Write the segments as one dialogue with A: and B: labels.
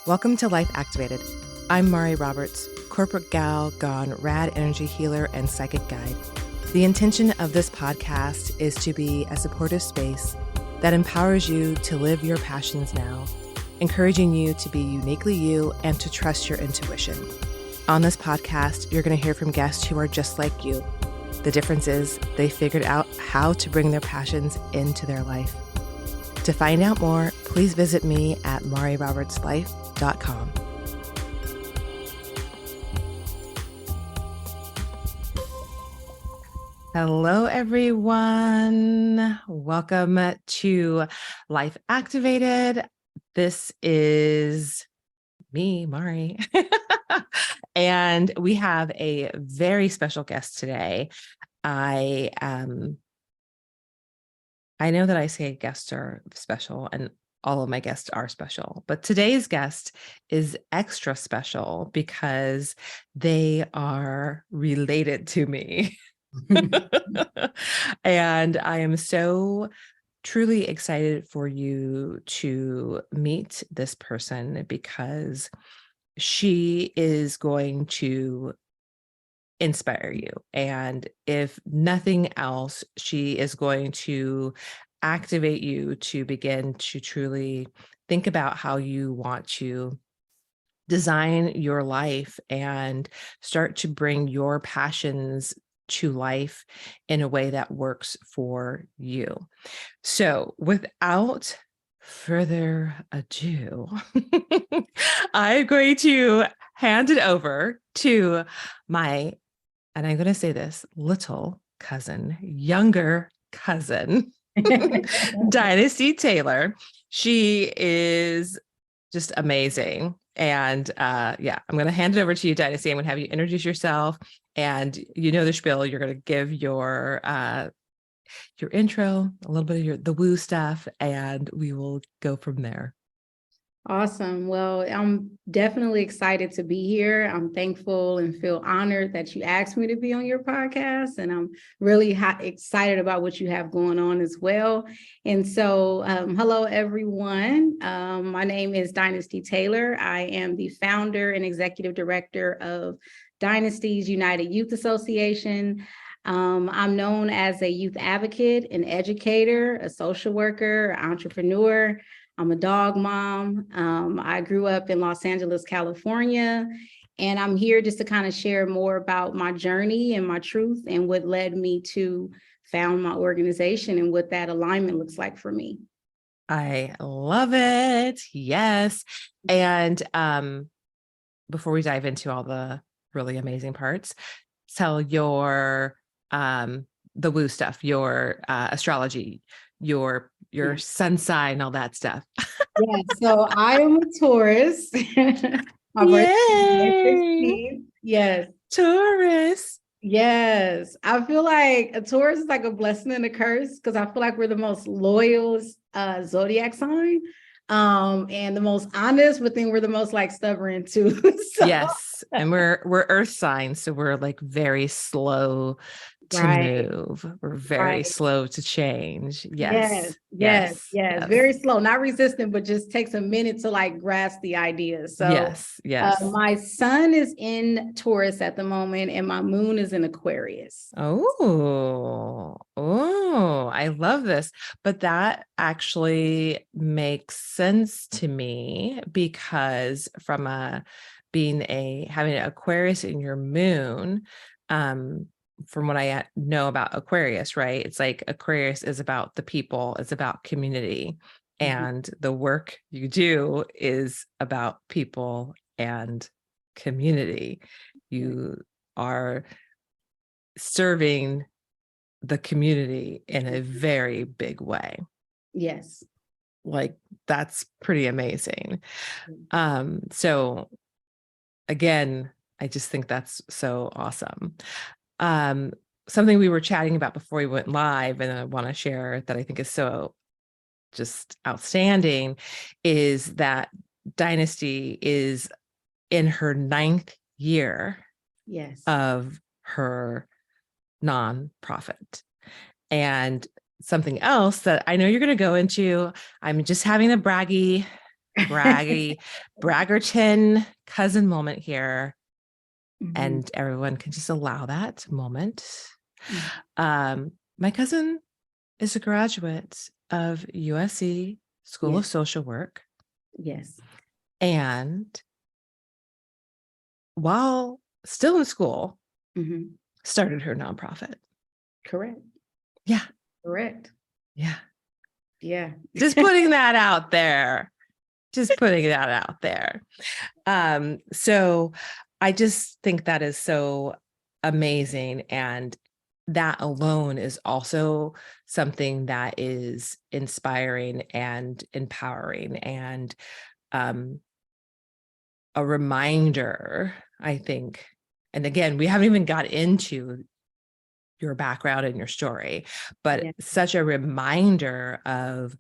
A: Welcome to Life Activated. I'm Mari Roberts, corporate gal gone rad energy healer and psychic guide. The intention of this podcast is to be a supportive space that empowers you to live your passions now, encouraging you to be uniquely you and to trust your intuition. On this podcast, you're going to hear from guests who are just like you. The difference is they figured out how to bring their passions into their life. To find out more, please visit me at marirobertslife.com. Hello, everyone. Welcome to Life Activated. This is me, Mari. And we have a very special guest today. I know that I say guests are special and all of my guests are special, but today's guest is extra special because they are related to me. And I am so truly excited for you to meet this person because she is going to inspire you. And if nothing else, she is going to activate you to begin to truly think about how you want to design your life and start to bring your passions to life in a way that works for you. So without further ado, I'm going to hand it over to my, and I'm going to say this, little cousin, younger cousin, Dynasty Taylor. She is just amazing. And I'm going to hand it over to you, Dynasty. I'm going to have you introduce yourself, and you know the spiel. You're going to give your intro, a little bit of the woo stuff, and we will go from there.
B: Awesome. Well, I'm definitely excited to be here. I'm thankful and feel honored that you asked me to be on your podcast. And I'm really excited about what you have going on as well. And so, hello, everyone. My name is Dynasty Taylor. I am the founder and executive director of Dynasty's United Youth Association. I'm known as a youth advocate, an educator, a social worker, entrepreneur. I'm a dog mom. I grew up in Los Angeles, California, and I'm here just to kind of share more about my journey and my truth and what led me to found my organization and what that alignment looks like for me.
A: I love it. Yes. And before we dive into all the really amazing parts, tell your the woo stuff, your astrology, your sun sign, all that stuff.
B: Yeah, so I am a Taurus. My birthday is May 16th. Yes.
A: Taurus.
B: Yes. I feel like a Taurus is like a blessing and a curse because I feel like we're the most loyal zodiac sign. And the most honest, but then we're the most like stubborn too. So.
A: Yes. And we're earth signs, so we're like very slow to move. We're very slow to change. Yes.
B: Very slow, not resistant, but just takes a minute to like grasp the idea. So yes. My sun is in Taurus at the moment, and my moon is in Aquarius.
A: Oh, I love this. But that actually makes sense to me because from having an Aquarius in your moon, from what I know about Aquarius, right? It's like Aquarius is about the people, it's about community, and the work you do is about people and community. You are serving the community in a very big way.
B: Yes.
A: Like that's pretty amazing. So again, I just think that's so awesome. Something we were chatting about before we went live, and I want to share that I think is so just outstanding, is that Dynasty is in her 9th year of her nonprofit. And something else that I know you're going to go into, I'm just having a braggy braggerton cousin moment here.
B: Mhm.
A: And everyone can just allow that moment.
B: Mhm.
A: My cousin is a graduate of USC School of
B: Yes.
A: Social Work.
B: Yes.
A: And while still in school,
B: Mhm.
A: started her nonprofit.
B: Correct.
A: Yeah.
B: Correct.
A: Yeah.
B: Yeah.
A: Just putting that out there. Just putting that out there. So I just think that is so amazing. And that alone is also something that is inspiring and empowering and a reminder, I think. And again, we haven't even got into your background and your story, but
B: Yeah.
A: such a reminder of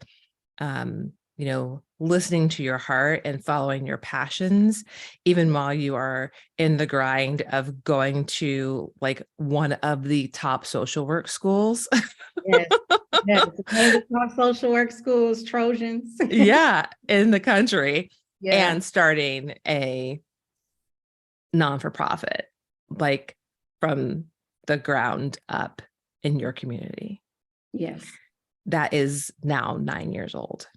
A: listening to your heart and following your passions, even while you are in the grind of going to like one of the top social work schools.
B: Yes. Yes. One of the top social work schools, Trojans.
A: Yeah, in the country,
B: Yeah.
A: and starting a non-for-profit, like from the ground up in your community.
B: Yes.
A: That is now 9 years old.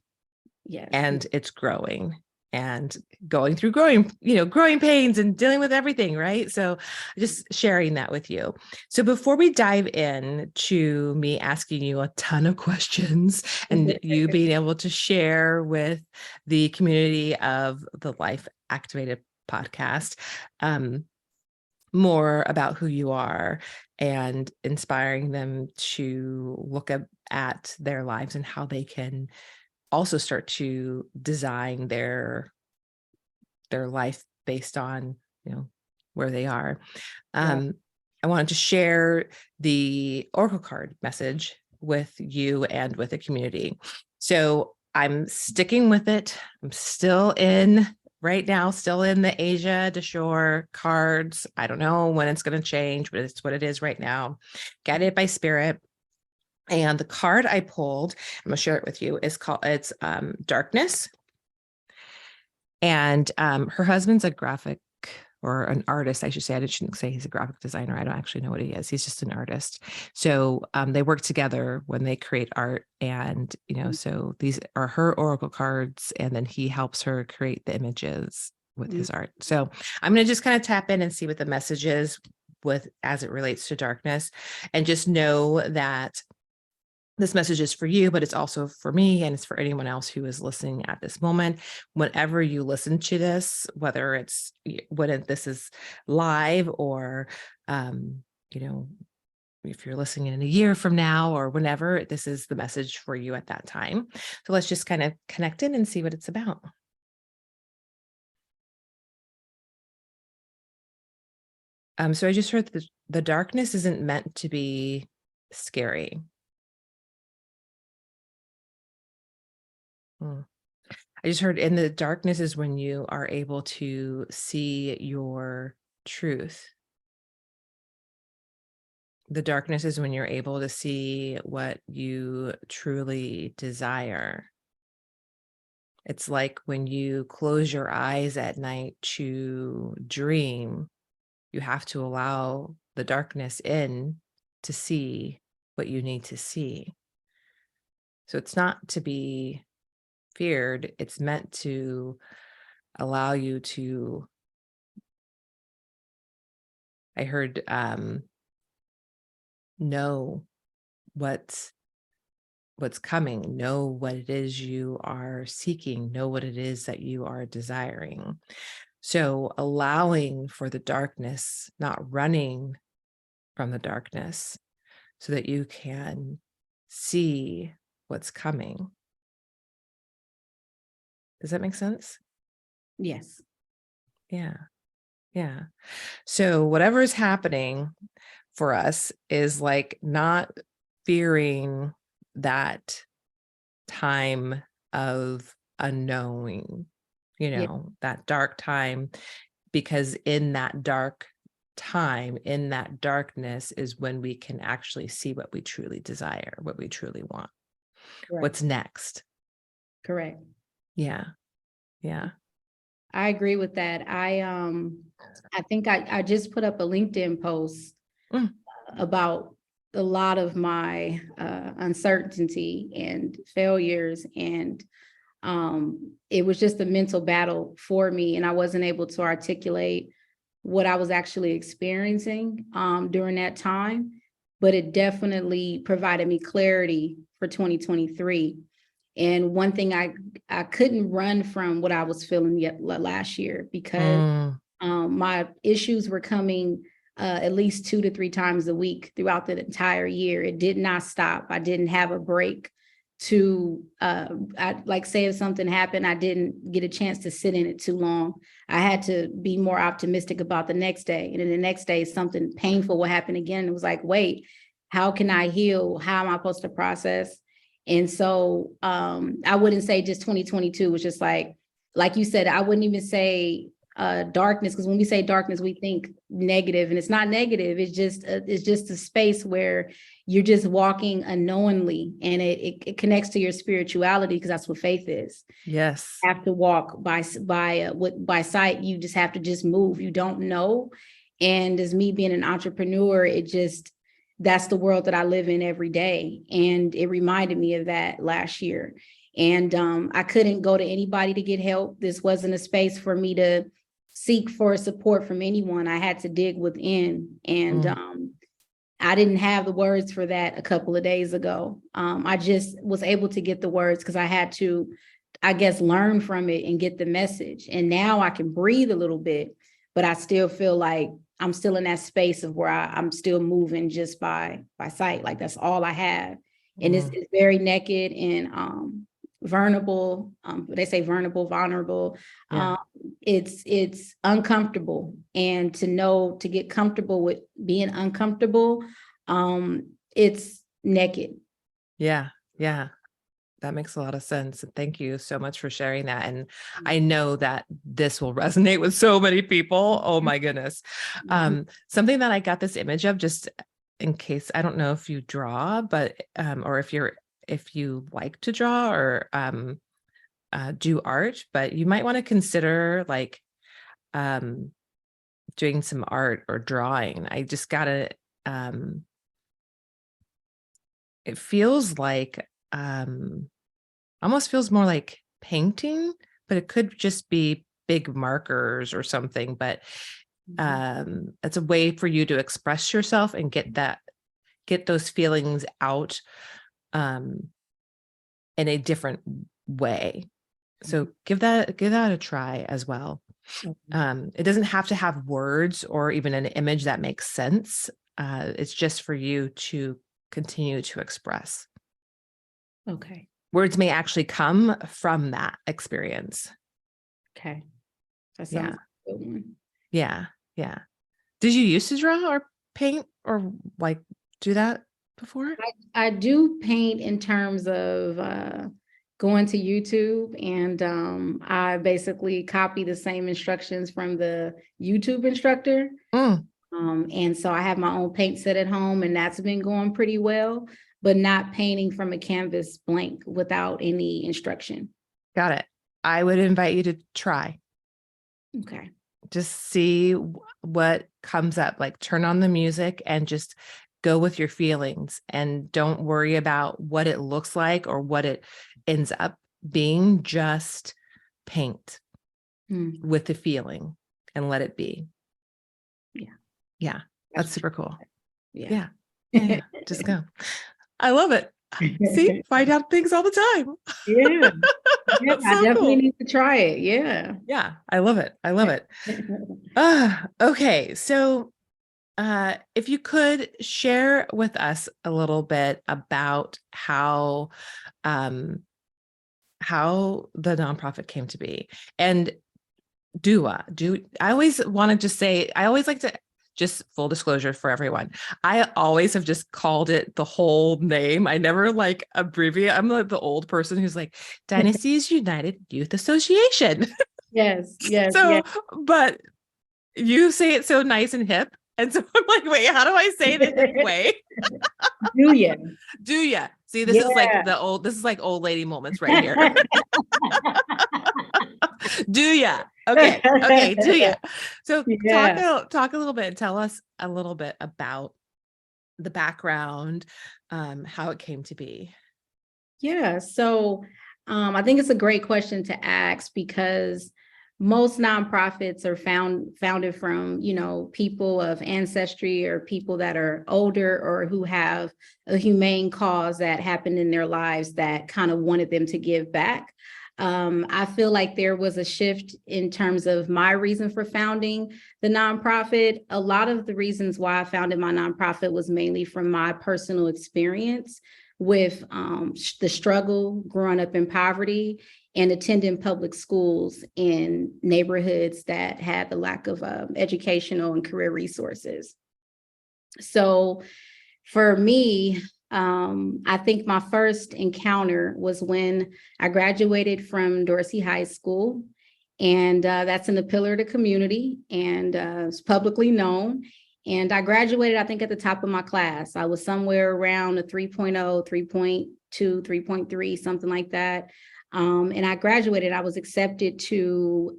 B: Yes.
A: And it's growing and going through growing pains and dealing with everything, right? So just sharing that with you. So before we dive in to me asking you a ton of questions and you being able to share with the community of the Life Activated podcast, more about who you are and inspiring them to look at their lives and how they can also start to design their life based on where they are.
B: Right.
A: I wanted to share the oracle card message with you and with the community. So I'm sticking with it. I'm still in right now, still in the Asia to Shore cards. I don't know when it's going to change, but it's what it is right now. Guided by spirit. And the card I pulled, I'm gonna share it with you, is called, it's Darkness. And her husband's a graphic or an artist, I should say. I shouldn't say he's a graphic designer. I don't actually know what he is. He's just an artist. So they work together when they create art. And, so these are her oracle cards, and then he helps her create the images with his art. So I'm going to just kind of tap in and see what the message is as it relates to darkness, and just know that this message is for you, but it's also for me, and it's for anyone else who is listening at this moment. Whenever you listen to this, whether it's when this is live or, if you're listening in a year from now or whenever, this is the message for you at that time. So let's just kind of connect in and see what it's about. So I just heard that the darkness isn't meant to be scary. I just heard in the darkness is when you are able to see your truth. The darkness is when you're able to see what you truly desire. It's like when you close your eyes at night to dream, you have to allow the darkness in to see what you need to see. So it's not to be feared, it's meant to allow you to, I heard, know what's coming, know what it is you are seeking, know what it is that you are desiring. So allowing for the darkness, not running from the darkness, so that you can see what's coming. Does that make sense?
B: Yes.
A: Yeah. Yeah. So whatever is happening for us is like not fearing that time of unknowing,
B: Yeah.
A: that dark time, because in that dark time, in that darkness is when we can actually see what we truly desire, what we truly want,
B: Right.
A: what's next.
B: Correct.
A: Yeah. Yeah.
B: I agree with that. I think I just put up a LinkedIn post
A: Mm.
B: about a lot of my uncertainty and failures, and it was just a mental battle for me, and I wasn't able to articulate what I was actually experiencing during that time, but it definitely provided me clarity for 2023. And one thing I couldn't run from what I was feeling yet last year, because
A: Mm.
B: my issues were coming at least 2 to 3 times a week throughout the entire year. It did not stop. I didn't have a break to like, say if something happened, I didn't get a chance to sit in it too long. I had to be more optimistic about the next day. And then the next day, something painful will happen again. It was like, wait, how can I heal? How am I supposed to process? And so I wouldn't say just 2022 was just like you said, I wouldn't even say darkness, because when we say darkness, we think negative, and it's not negative. It's just a space where you're just walking unknowingly, and it connects to your spirituality, because that's what faith is.
A: Yes.
B: You have to walk by sight. You just have to just move. You don't know. And as me being an entrepreneur, that's the world that I live in every day. And it reminded me of that last year. And I couldn't go to anybody to get help. This wasn't a space for me to seek for support from anyone. I had to dig within. And I didn't have the words for that a couple of days ago. I just was able to get the words because I had to, I guess, learn from it and get the message. And now I can breathe a little bit, but I still feel like I'm still in that space of where I'm still moving just by sight. Like that's all I have. And it's very naked and vulnerable. They say vulnerable.
A: Yeah.
B: It's uncomfortable. And to get comfortable with being uncomfortable, it's naked.
A: Yeah. Yeah. That makes a lot of sense. And thank you so much for sharing that. And I know that this will resonate with so many people. Oh my goodness. Something that I got this image of, just in case, I don't know if you draw, but, or if you like to draw or, do art, but you might want to consider like, doing some art or drawing. I just got it feels like, almost feels more like painting, but it could just be big markers or something. But it's a way for you to express yourself and get those feelings out in a different way. So give that a try as well. It doesn't have to have words or even an image that makes sense. It's just for you to continue to express.
B: Okay.
A: Words may actually come from that experience.
B: Okay. That sounds like a good one.
A: Yeah. Yeah. Did you used to draw or paint or like do that before?
B: I do paint in terms of going to YouTube, and I basically copy the same instructions from the YouTube instructor. And so I have my own paint set at home, and that's been going pretty well, but not painting from a canvas blank without any instruction.
A: Got it. I would invite you to try.
B: Okay.
A: Just see what comes up, like turn on the music and just go with your feelings, and don't worry about what it looks like or what it ends up being. Just paint with the feeling and let it be.
B: Yeah.
A: Yeah. That's super cool.
B: Yeah.
A: Yeah. Just go. I love it. See, find out things all the time.
B: Yeah.
A: That's
B: I
A: so
B: definitely
A: cool.
B: need to try it. Yeah.
A: Yeah. I love it. I love it. Okay. So if you could share with us a little bit about how the nonprofit came to be. And I always want to just say, I always like to, just full disclosure for everyone, I always have just called it the whole name. I never like abbreviate. I'm like the old person who's like Dynasty's United Youth Association.
B: Yes.
A: So, but you say it so nice and hip. And so I'm like, wait, how do I say the hip way?
B: Do ya?
A: Do ya? See, this is like old lady moments right here. Do ya? Okay. Okay. Do ya? So
B: Yeah.
A: talk a little bit. Tell us a little bit about the background, how it came to be.
B: Yeah. So I think it's a great question to ask because most nonprofits are founded from, people of ancestry or people that are older or who have a humane cause that happened in their lives that kind of wanted them to give back. I feel like there was a shift in terms of my reason for founding the nonprofit. A lot of the reasons why I founded my nonprofit was mainly from my personal experience with the struggle growing up in poverty and attending public schools in neighborhoods that had the lack of educational and career resources. So for me, I think my first encounter was when I graduated from Dorsey High School, and that's in the pillar of the community, and it's publicly known. And I graduated, I think, at the top of my class. I was somewhere around a 3.0, 3.2, 3.3, something like that. And I graduated, I was accepted to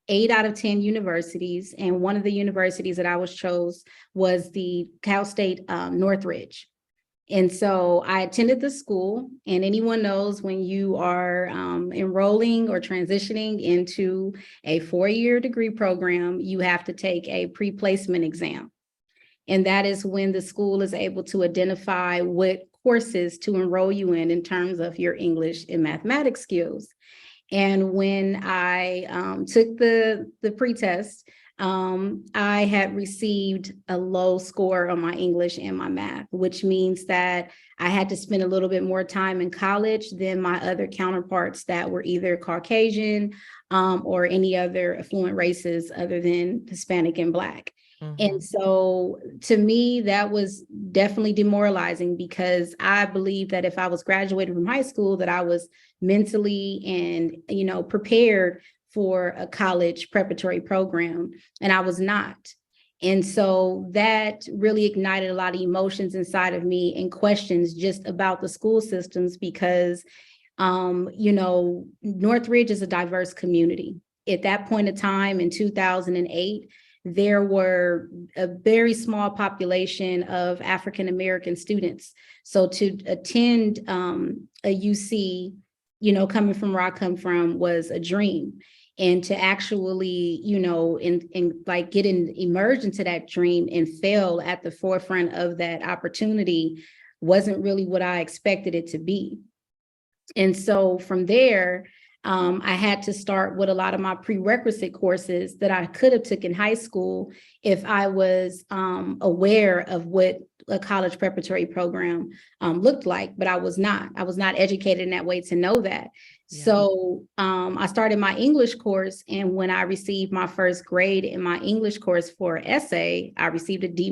B: 8 out of 10 universities. And one of the universities that I was chose was the Cal State Northridge. And so I attended the school, and anyone knows when you are enrolling or transitioning into a 4-year degree program, you have to take a pre-placement exam. And that is when the school is able to identify what courses to enroll you in terms of your English and mathematics skills. And when I took the pretest, I had received a low score on my English and my math, which means that I had to spend a little bit more time in college than my other counterparts that were either Caucasian or any other affluent races other than Hispanic and Black. And so to me, that was definitely demoralizing because I believe that if I was graduating from high school, that I was mentally and, prepared for a college preparatory program, and I was not. And so that really ignited a lot of emotions inside of me and questions just about the school systems because, Northridge is a diverse community. At that point in time in 2008, there were a very small population of African-American students. So to attend a UC, coming from where I come from was a dream. And to actually, emerged into that dream and fail at the forefront of that opportunity wasn't really what I expected it to be. And so from there, I had to start with a lot of my prerequisite courses that I could have took in high school if I was aware of what a college preparatory program looked like, but I was not. I was not educated in that way to know that. Yeah. So I started my English course, and when I received my first grade in my English course for essay, I received a D-.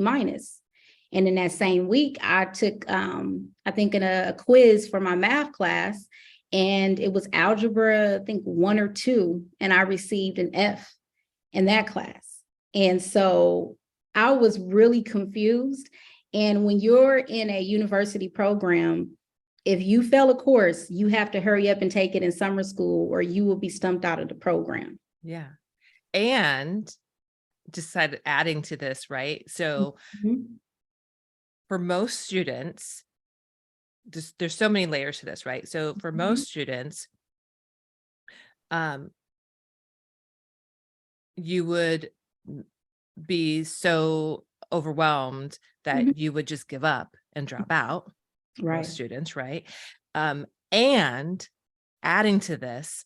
B: And in that same week, I took, I think, a quiz for my math class, and it was algebra, I think 1 or 2, and I received an F in that class. And so I was really confused. And when you're in a university program, if you fail a course, you have to hurry up and take it in summer school or you will be stumped out of the program.
A: Yeah. And decided adding to this, right? So for most students, there's so many layers to this, right? So for most students, you would be so overwhelmed that you would just give up and drop out.
B: Right.
A: Most students, right? And adding to this,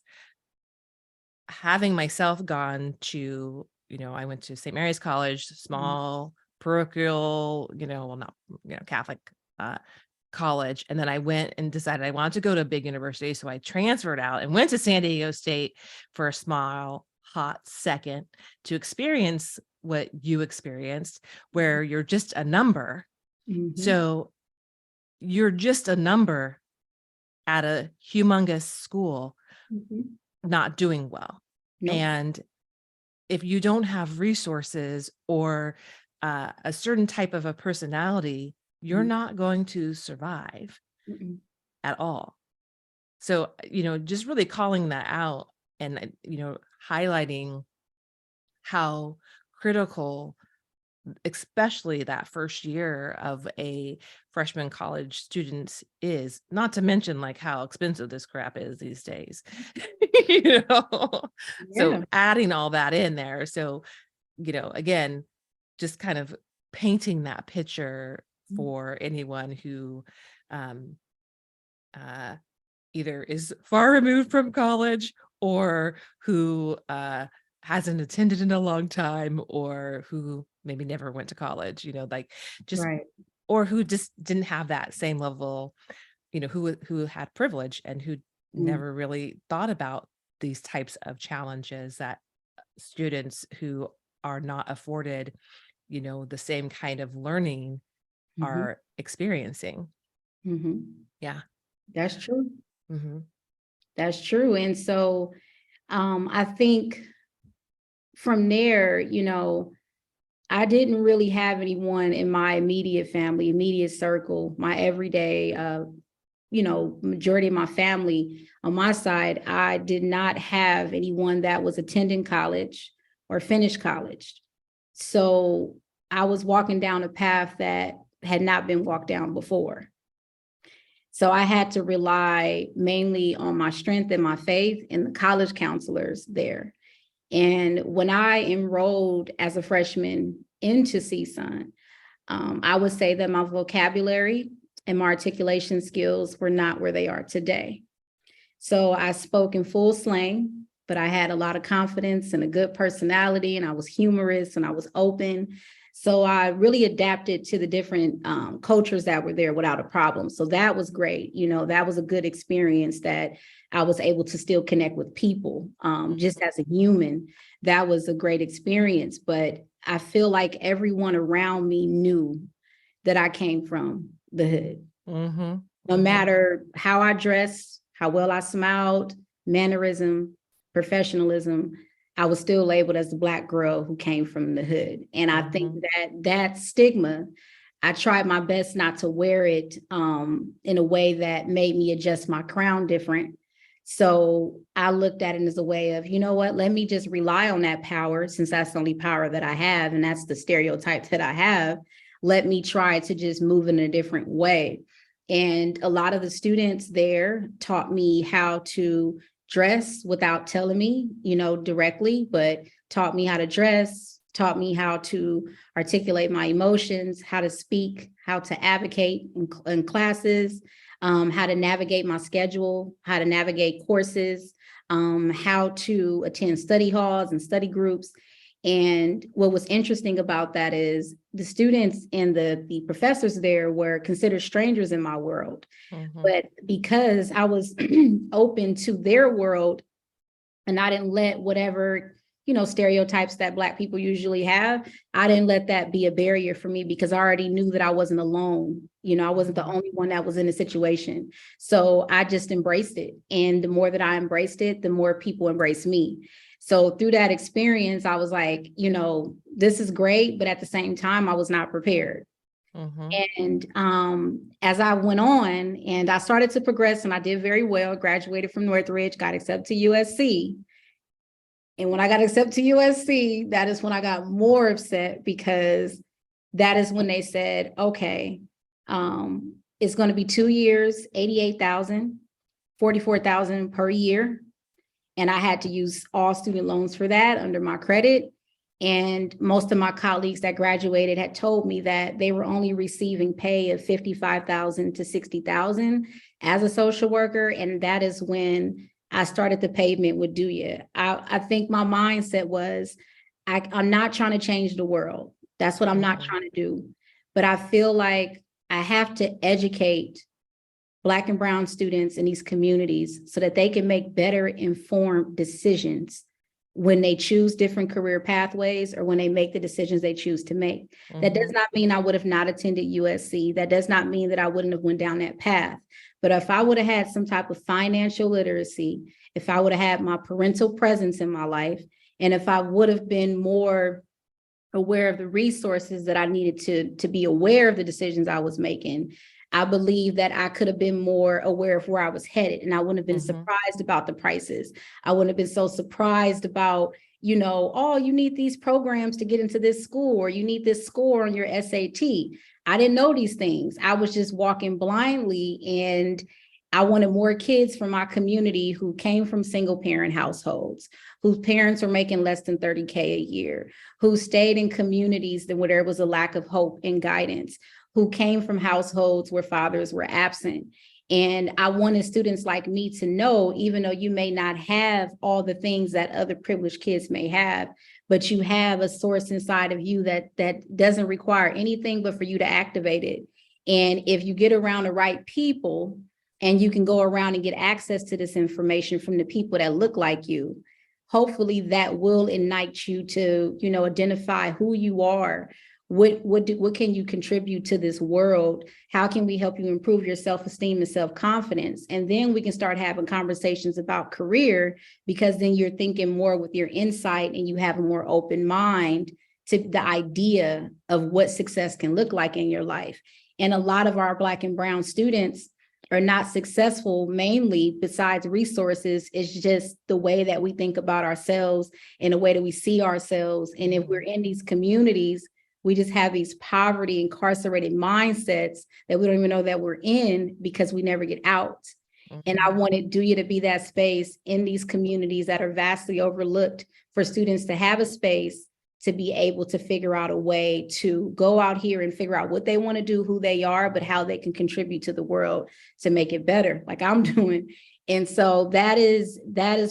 A: having myself gone to, I went to St. Mary's College, small parochial, Catholic college. And then I went and decided I wanted to go to a big university. So I transferred out and went to San Diego State for a small, hot second to experience what you experienced, where you're just a number. So you're just a number at a humongous school, not doing well. Nope. And if you don't have resources or a certain type of a personality, you're not going to survive at all. So, just really calling that out and, highlighting how critical, especially that first year of a freshman college student is, not to mention like how expensive this crap is these days. you know so
B: Yeah.
A: adding all that in there, so again, just kind of painting that picture for anyone who um uh either is far removed from college, or who hasn't attended in a long time, or who maybe never went to college, like, just,
B: Right.
A: or who just didn't have that same level, who had privilege and who
B: Mm,
A: never really thought about these types of challenges that students who are not afforded, the same kind of learning
B: mhm,
A: are experiencing.
B: mhm.
A: Yeah.
B: That's true.
A: Hmm.
B: That's true. And so I think from there, I didn't really have anyone in my immediate family, immediate circle, my everyday, majority of my family on my side. I did not have anyone that was attending college or finished college. So I was walking down a path that had not been walked down before. So I had to rely mainly on my strength and my faith and the college counselors there. And when I enrolled as a freshman into CSUN, I would say that my vocabulary and my articulation skills were not where they are today. So I spoke in full slang, but I had a lot of confidence and a good personality, and I was humorous and I was open. So I really adapted to the different cultures that were there without a problem. So that was great. That was a good experience, that I was able to still connect with people just as a human. That was a great experience. But I feel like everyone around me knew that I came from the hood.
A: Hmm.
B: No matter how I dressed, how well I smiled, mannerism, professionalism, I was still labeled as the Black girl who came from the hood. And I think that stigma, I tried my best not to wear it in a way that made me adjust my crown different. So I looked at it as a way of, you know what, let me just rely on that power, since that's the only power that I have, and that's the stereotype that I have. Let me try to just move in a different way. And a lot of the students there taught me how to dress without telling me, directly, but taught me how to dress, taught me how to articulate my emotions, how to speak, how to advocate in classes, how to navigate my schedule, how to navigate courses, how to attend study halls and study groups. And what was interesting about that is the students and the professors there were considered strangers in my world. But because I was open to their world, and I didn't let whatever, stereotypes that Black people usually have, I didn't let that be a barrier for me, because I already knew that I wasn't alone. I wasn't the only one that was in a situation. So I just embraced it. And the more that I embraced it, the more people embraced me. So through that experience, I was like, this is great, but at the same time, I was not prepared. And as I went on and I started to progress, and I did very well, graduated from Northridge, got accepted to USC. And when I got accepted to USC, that is when I got more upset, because that is when they said, okay, it's going to be 2 years, 88,000, 44,000 per year. And I had to use all student loans for that under my credit. And most of my colleagues that graduated had told me that they were only receiving pay of 55,000 to 60,000 as a social worker. And that is when I started the pavement with Do Ya. I think my mindset was, I'm not trying to change the world. That's what I'm not trying to do. But I feel like I have to educate Black and brown students in these communities so that they can make better informed decisions when they choose different career pathways, or when they make the decisions they choose to make. That does not mean I would have not attended USC. That does not mean that I wouldn't have went down that path. But if I would have had some type of financial literacy, if I would have had my parental presence in my life, and if I would have been more aware of the resources that I needed to be aware of the decisions I was making, I believe that I could have been more aware of where I was headed, and I wouldn't have been
A: Mhm.
B: surprised about the prices. I wouldn't have been so surprised about, oh, you need these programs to get into this school, or you need this score on your SAT. I didn't know these things. I was just walking blindly, and I wanted more kids from my community who came from single parent households, whose parents were making less than 30K a year, who stayed in communities where there was a lack of hope and guidance, who came from households where fathers were absent. And I wanted students like me to know, even though you may not have all the things that other privileged kids may have, but you have a source inside of you that doesn't require anything but for you to activate it. And if you get around the right people, and you can go around and get access to this information from the people that look like you, hopefully that will ignite you to, identify who you are. What can you contribute to this world? How can we help you improve your self-esteem and self-confidence? And then we can start having conversations about career, because then you're thinking more with your insight and you have a more open mind to the idea of what success can look like in your life. And a lot of our Black and Brown students are not successful, mainly besides resources, it's just the way that we think about ourselves and the way that we see ourselves. And if we're in these communities, we just have these poverty incarcerated mindsets that we don't even know that we're in because we never get out. Mm-hmm. And I wanted Duya to be that space in these communities that are vastly overlooked, for students to have a space to be able to figure out a way to go out here and figure out what they want to do, who they are, but how they can contribute to the world to make it better, like I'm doing. And so that is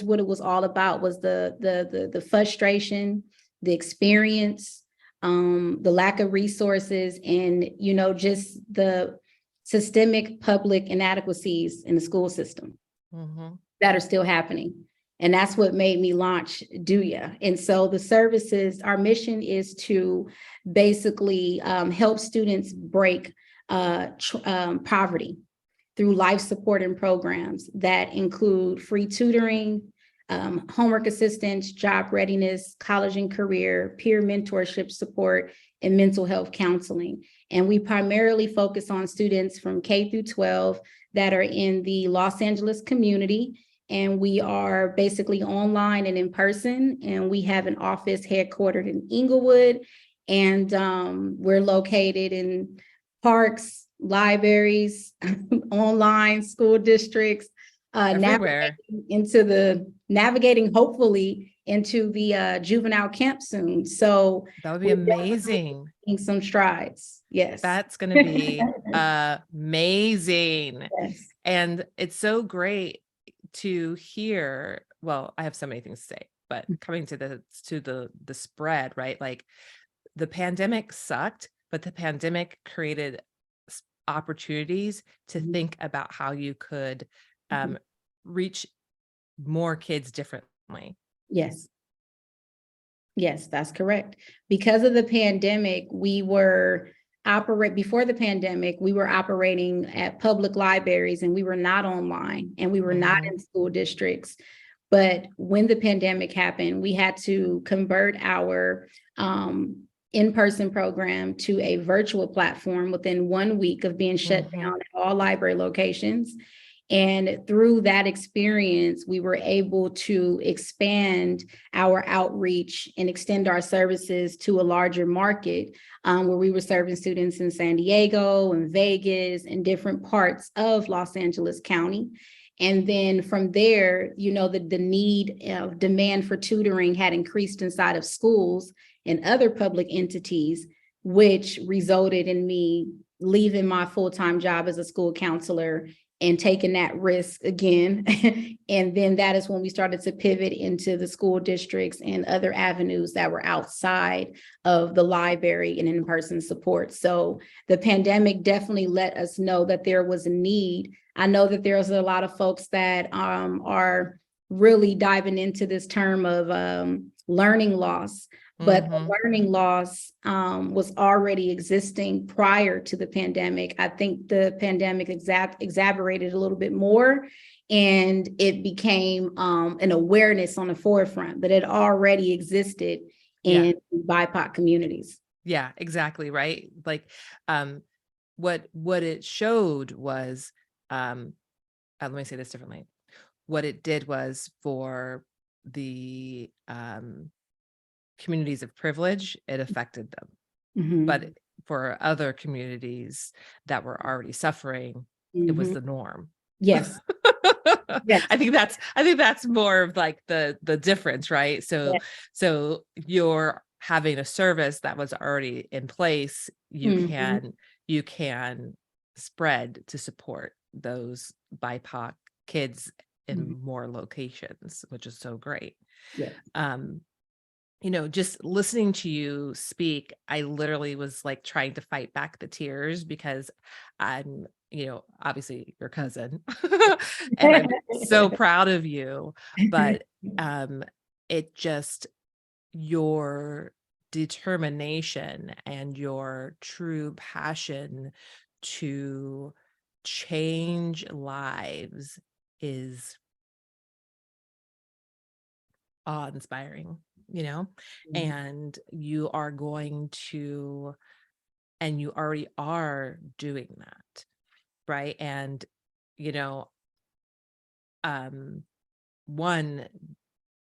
B: what it was all about, was the frustration, the experience, the lack of resources, and, just the systemic public inadequacies in the school system that are still happening. And that's what made me launch Duya. And so the services, our mission is to basically help students break poverty through life support and programs that include free tutoring, homework assistance, job readiness, college and career, peer mentorship support, and mental health counseling. And we primarily focus on students from K through 12 that are in the Los Angeles community. And we are basically online and in person. And we have an office headquartered in Inglewood. And we're located in parks, libraries, online, school districts,
A: everywhere.
B: navigating hopefully into the juvenile camp soon. So
A: that would be amazing.
B: Some strides. Yes.
A: That's going to be amazing.
B: Yes.
A: And it's so great to hear. Well, I have so many things to say, but coming to the spread, right? Like, the pandemic sucked, but the pandemic created opportunities to think about how you could reach more kids differently.
B: Yes. Yes, that's correct. Because of the pandemic, before the pandemic, we were operating at public libraries, and we were not online, and we were not in school districts. But when the pandemic happened, we had to convert our in-person program to a virtual platform within 1 week of being shut down at all library locations. And through that experience, we were able to expand our outreach and extend our services to a larger market, where we were serving students in San Diego and Vegas and different parts of Los Angeles County. And then from there, the demand for tutoring had increased inside of schools and other public entities, which resulted in me leaving my full-time job as a school counselor and taking that risk again. And then that is when we started to pivot into the school districts and other avenues that were outside of the library and in-person support. So the pandemic definitely let us know that there was a need. I know that there's a lot of folks that are really diving into this term of learning loss. But the learning loss was already existing prior to the pandemic. I think the pandemic exacerbated a little bit more, and it became an awareness on the forefront that it already existed in BIPOC communities.
A: Yeah, exactly. Right. Like, what it showed was, um, let me say this differently. What it did was for the communities of privilege, it affected them.
B: Mhm.
A: But for other communities that were already suffering, it was
B: Mhm.
A: the norm.
B: Yes. Yes.
A: I think that's more of like the difference, right? So
B: Yeah.
A: so you're having a service that was already in place,
B: Mhm.
A: you can spread to support those BIPOC kids
B: Mhm.
A: in more locations, which is so great.
B: Yes.
A: Um, just listening to you speak, I literally was like trying to fight back the tears because I'm, obviously your cousin and I'm so proud of you. But um, it just, your determination and your true passion to change lives is awe-inspiring, you know,
B: Mhm.
A: and you are going to, and you already are doing that, right? And, you know, um, one,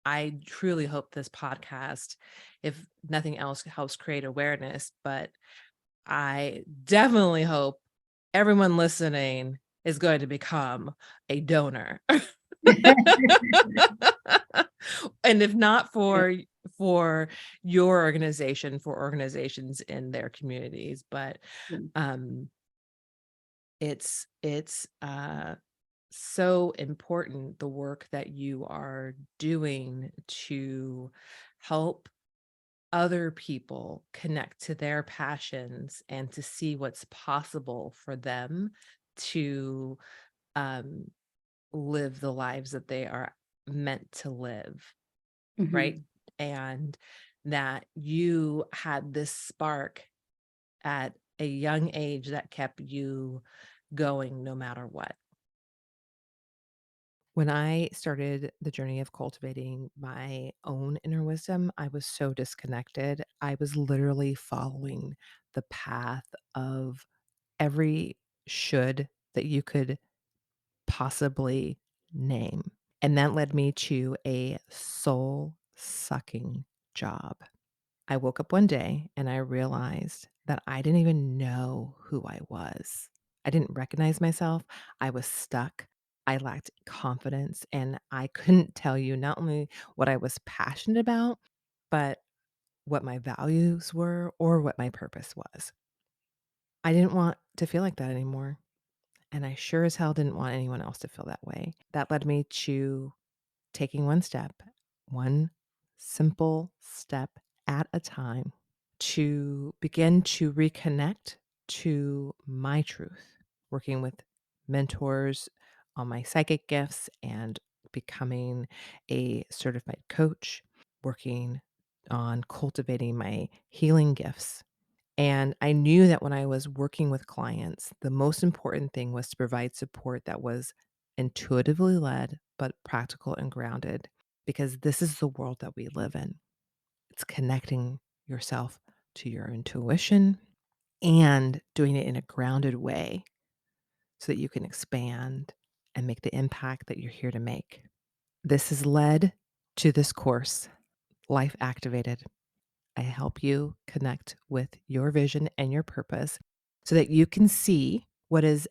A: I truly hope this podcast, if nothing else, helps create awareness, but I definitely hope everyone listening is going to become a donor. And if not for your organization, for organizations in their communities, but um it's so important, the work that you are doing to help other people connect to their passions and to see what's possible for them to um live the lives that they are meant to live, right?
B: Mhm.
A: And that you had this spark at a young age that kept you going no matter what. When I started the journey of cultivating my own inner wisdom, I was so disconnected. I was literally following the path of every should that you could possibly name. And that led me to a soul sucking job. I woke up one day and I realized that I didn't even know who I was. I didn't recognize myself. I was stuck. I lacked confidence and I couldn't tell you not only what I was passionate about, but what my values were or what my purpose was. I didn't want to feel like that anymore. And I sure as hell didn't want anyone else to feel that way. That led me to taking one simple step at a time to begin to reconnect to my truth, working with mentors on my psychic gifts and becoming a certified coach, working on cultivating my healing gifts. And I knew that when I was working with clients, the most important thing was to provide support that was intuitively led, but practical and grounded, because this is the world that we live in. It's connecting yourself to your intuition and doing it in a grounded way so that you can expand and make the impact that you're here to make. This has led to this course, Life Activated. I help you connect with your vision and your purpose so that you can see what is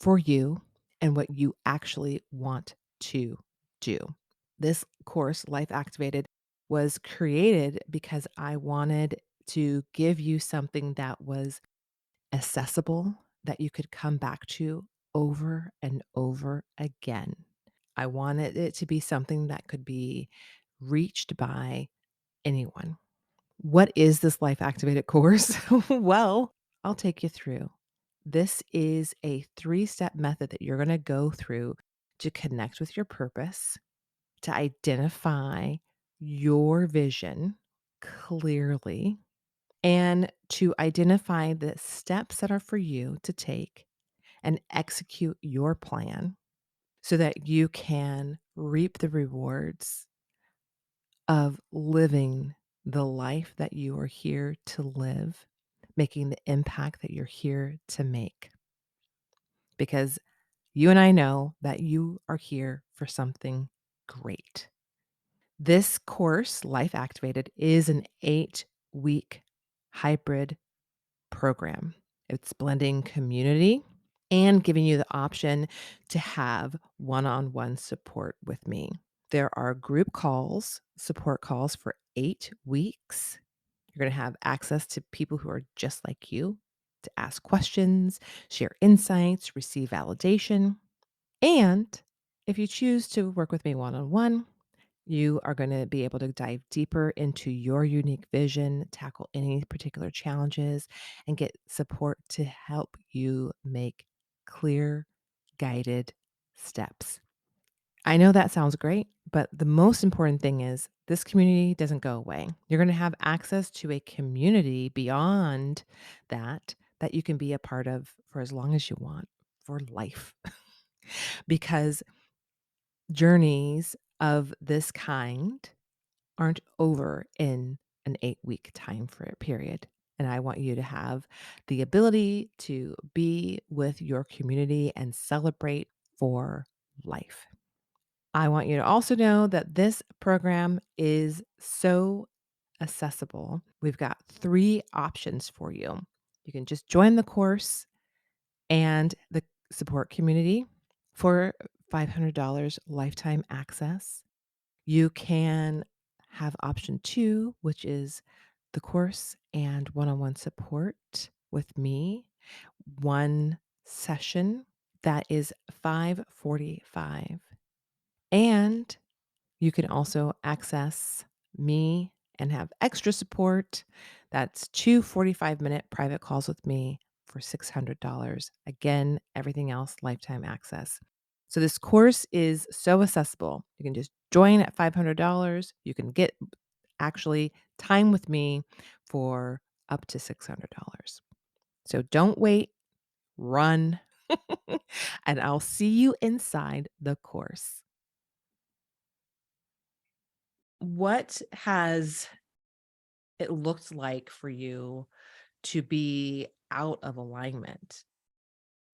A: for you and what you actually want to do. This course, Life Activated, was created because I wanted to give you something that was accessible, that you could come back to over and over again. I wanted it to be something that could be reached by anyone. What is this Life Activated course? Well, I'll take you through. This is a 3-step method that you're going to go through to connect with your purpose, to identify your vision clearly, and to identify the steps that are for you to take and execute your plan so that you can reap the rewards of living the life that you are here to live, making the impact that you're here to make. Because you and I know that you are here for something great. This course, Life Activated, is an 8-week hybrid program. It's blending community and giving you the option to have one-on-one support with me. There are group calls, support calls for 8 weeks. You're going to have access to people who are just like you to ask questions, share insights, receive validation. And if you choose to work with me one-on-one, you are going to be able to dive deeper into your unique vision, tackle any particular challenges, and get support to help you make clear, guided steps. I know that sounds great, but the most important thing is this community doesn't go away. You're going to have access to a community beyond that that you can be a part of for as long as you want for life. Because journeys of this kind aren't over in an 8-week time period. And I want you to have the ability to be with your community and celebrate for life. I want you to also know that this program is so accessible. We've got 3 options for you. You can just join the course and the support community for $500 lifetime access. You can have option 2, which is the course and one-on-one support with me, one session that is $545. And you can also access me and have extra support. That's 2 45-minute private calls with me for $600. Again, everything else lifetime access. So this course is so accessible. You can just join at $500. You can get actually time with me for up to $600. So don't wait, run, and I'll see you inside the course. What has it looked like for you to be out of alignment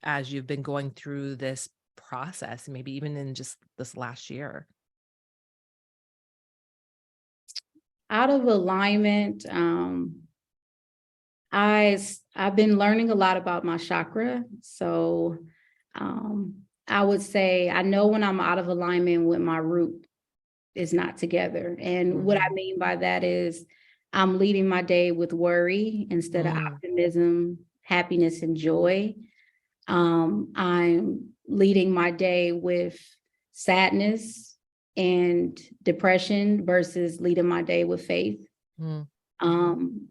A: as you've been going through this process, maybe even in just this last year?
B: Out of alignment, I've been learning a lot about my chakra. So I would say I know when I'm out of alignment with my root is not together. And what I
A: Mhm.
B: mean by that is I'm leading my day with worry instead of
A: Mm,
B: optimism, happiness, and joy. I'm leading my day with sadness and depression versus leading my day with faith.
A: mm,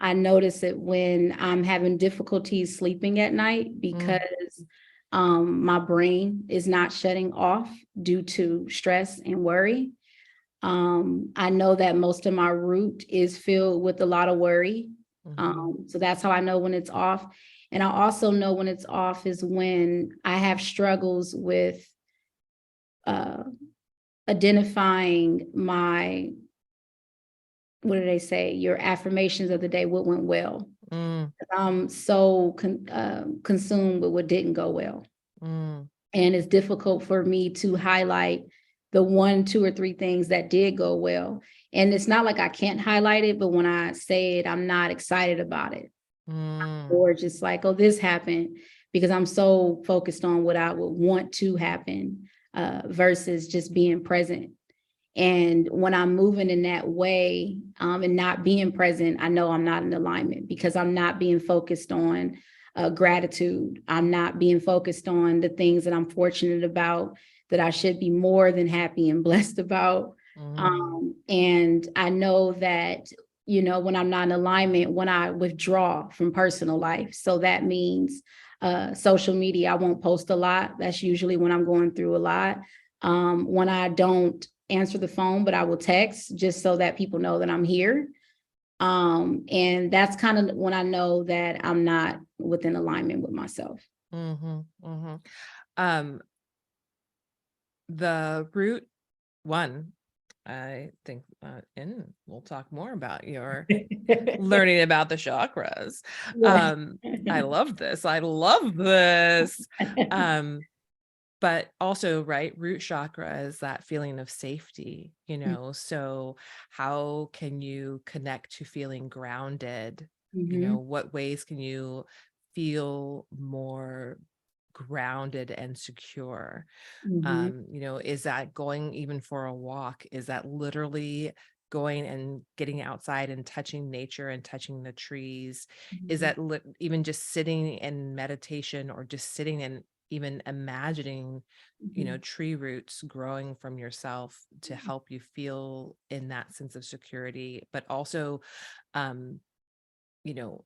B: I notice it when I'm having difficulties sleeping at night
A: mm,
B: because my brain is not shutting off due to stress and worry. I know that most of my root is filled with a lot of worry.
A: mhm,
B: So that's how I know when it's off. And I also know when it's off is when I have struggles with uh, identifying my, what do they say, your affirmations of the day, what went well.
A: mm,
B: I'm so consumed with what didn't go well.
A: mm,
B: And it's difficult for me to highlight the 1, 2, or 3 things that did go well. And it's not like I can't highlight it, but when I say it, I'm not excited about it.
A: mm,
B: Or just like, oh, this happened, because I'm so focused on what I would want to happen versus just being present. And when I'm moving in that way and not being present, I know I'm not in alignment because I'm not being focused on gratitude. I'm not being focused on the things that I'm fortunate about, that I should be more than happy and blessed about.
A: mm,
B: And I know that, when I'm not in alignment, when I withdraw from personal life. So that means social media, I won't post a lot. That's usually when I'm going through a lot. When I don't answer the phone, but I will text just so that people know that I'm here. And that's kind of when I know that I'm not within alignment with myself.
A: mhm, mhm. Um, the root one I think, and we'll talk more about your learning about the chakras.
B: Yeah.
A: I love this. I love this. But also, right, root chakra is that feeling of safety, so how can you connect to feeling grounded?
B: Mhm.
A: What ways can you feel more grounded and secure?
B: Mhm.
A: Is that going even for a walk? Is that literally going and getting outside and touching nature and touching the trees? Is
B: Mhm.
A: that even just sitting in meditation, or just sitting and even imagining,
B: Mhm.
A: tree roots growing from yourself to help you feel in that sense of security, but also, um, you know,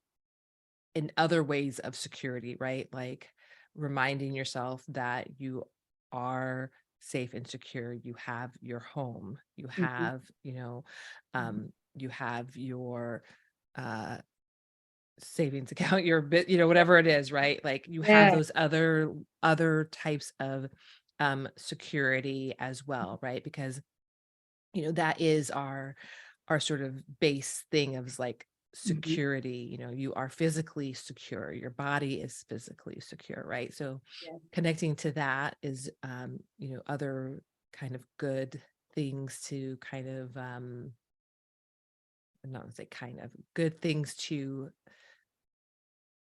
A: in other ways of security, right? Like reminding yourself that you are safe and secure. You have your home. You
B: Mhm.
A: have, you have your uh savings account, your bit, whatever it is, right? Like you have
B: Yeah.
A: those other types of security as well, right? Because that is our sort of base thing of like
B: Mhm.
A: security. You are physically secure, your body is physically secure, right? So
B: Yeah.
A: connecting to that is other kind of good things to kind of not to say kind of good things to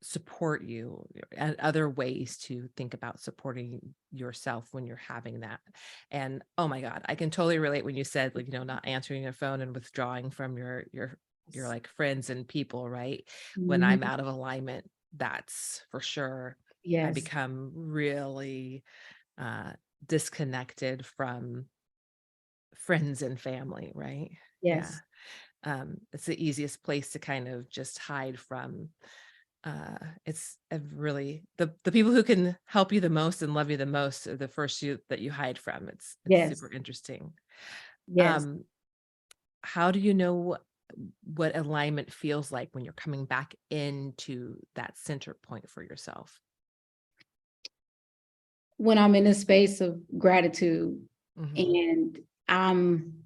A: support you, and other ways to think about supporting yourself when you're having that. And oh my god, I can totally relate when you said, like, not answering your phone and withdrawing from your like friends and people, right? When I'm
B: Mhm.
A: out of alignment, that's for sure. I
B: Yes.
A: become really uh disconnected from friends and family, right? Yeah.
B: Yes.
A: It's the easiest place to kind of just hide from. It's a really, the people who can help you the most and love you the most are the first you that you hide from. It's
B: Yes.
A: super interesting.
B: Yes.
A: um how do you know what alignment feels like when you're coming back into that center point for yourself?
B: When I'm in a space of gratitude,
A: Hmm.
B: and I'm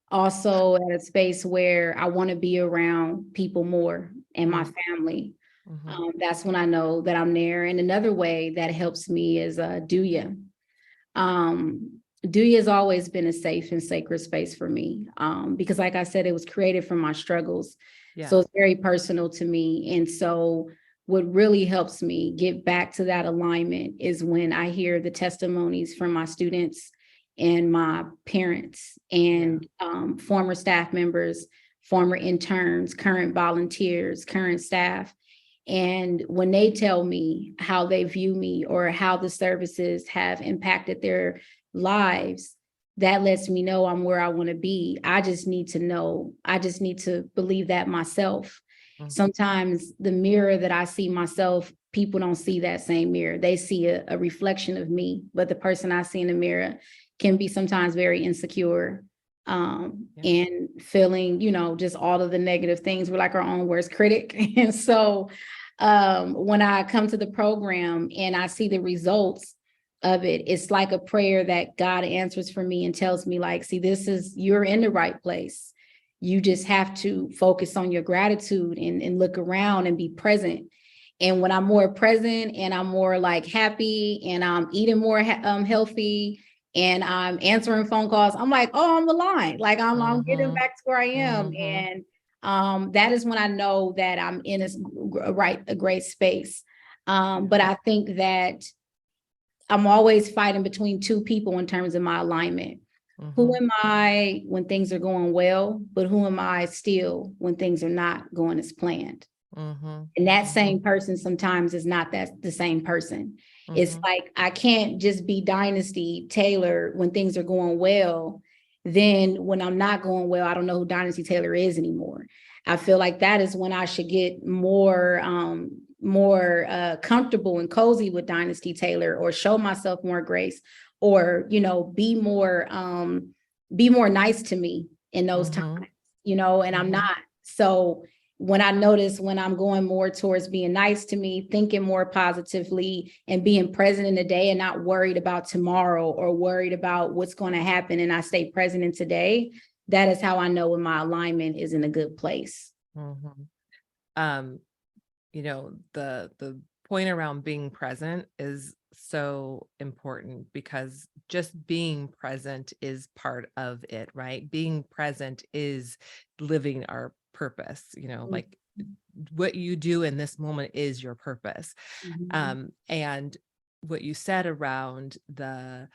B: also at a space where I want to be around people more and my family,
A: Hmm.
B: that's when I know that I'm there. And another way that helps me is Duya. Duya has always been a safe and sacred space for me, because, like I said, it was created from my struggles.
A: Yeah.
B: So it's very personal to me. And so, what really helps me get back to that alignment is when I hear the testimonies from my students and my parents
A: Yeah.
B: and former staff members, former interns, current volunteers, current staff. And when they tell me how they view me or how the services have impacted their lives, that lets me know I'm where I want to be. I just need to know, I just need to believe that myself.
A: Mm.
B: Sometimes the mirror that I see myself, people don't see that same mirror. They see a reflection of me, but the person I see in the mirror can be sometimes very insecure,
A: Yeah.
B: and feeling, just all of the negative things. We're like our own worst critic. And so when I come to the program and I see the results of it, it's like a prayer that God answers for me and tells me, like, see, you're in the right place. You just have to focus on your gratitude and look around and be present. And when I'm more present and I'm more like happy and I'm eating more healthy and I'm answering phone calls, I'm like, oh, I'm aligned. Like I'm getting
A: Hmm.
B: back to where I am.
A: Hmm.
B: And that is when I know that I'm in a great space.
A: Yeah.
B: But I think that I'm always fighting between two people in terms of my alignment. Who
A: Hmm.
B: am I when things are going well, but who am I still when things are not going as planned?
A: Hmm.
B: And that
A: Hmm.
B: same person sometimes is not the same person. It's
A: Hmm.
B: like I can't just be Dynasty Taylor when things are going well. Then when I'm not going well, I don't know who Dynasty Taylor is anymore. I feel like that is when I should get more comfortable and cozy with Dynasty Taylor, or show myself more grace, or be more nice to me in those times,
A: Hmm.
B: and I'm
A: Hmm.
B: not. So when I notice when I'm going more towards being nice to me, thinking more positively and being present in the day and not worried about tomorrow or worried about what's going to happen, and I stay present in today, that is how I know when my alignment is in a good place.
A: Mhm. The point around being present is so important, because just being present is part of it, right? Being present is living our purpose, like what you do in this moment is your purpose. And what you said around the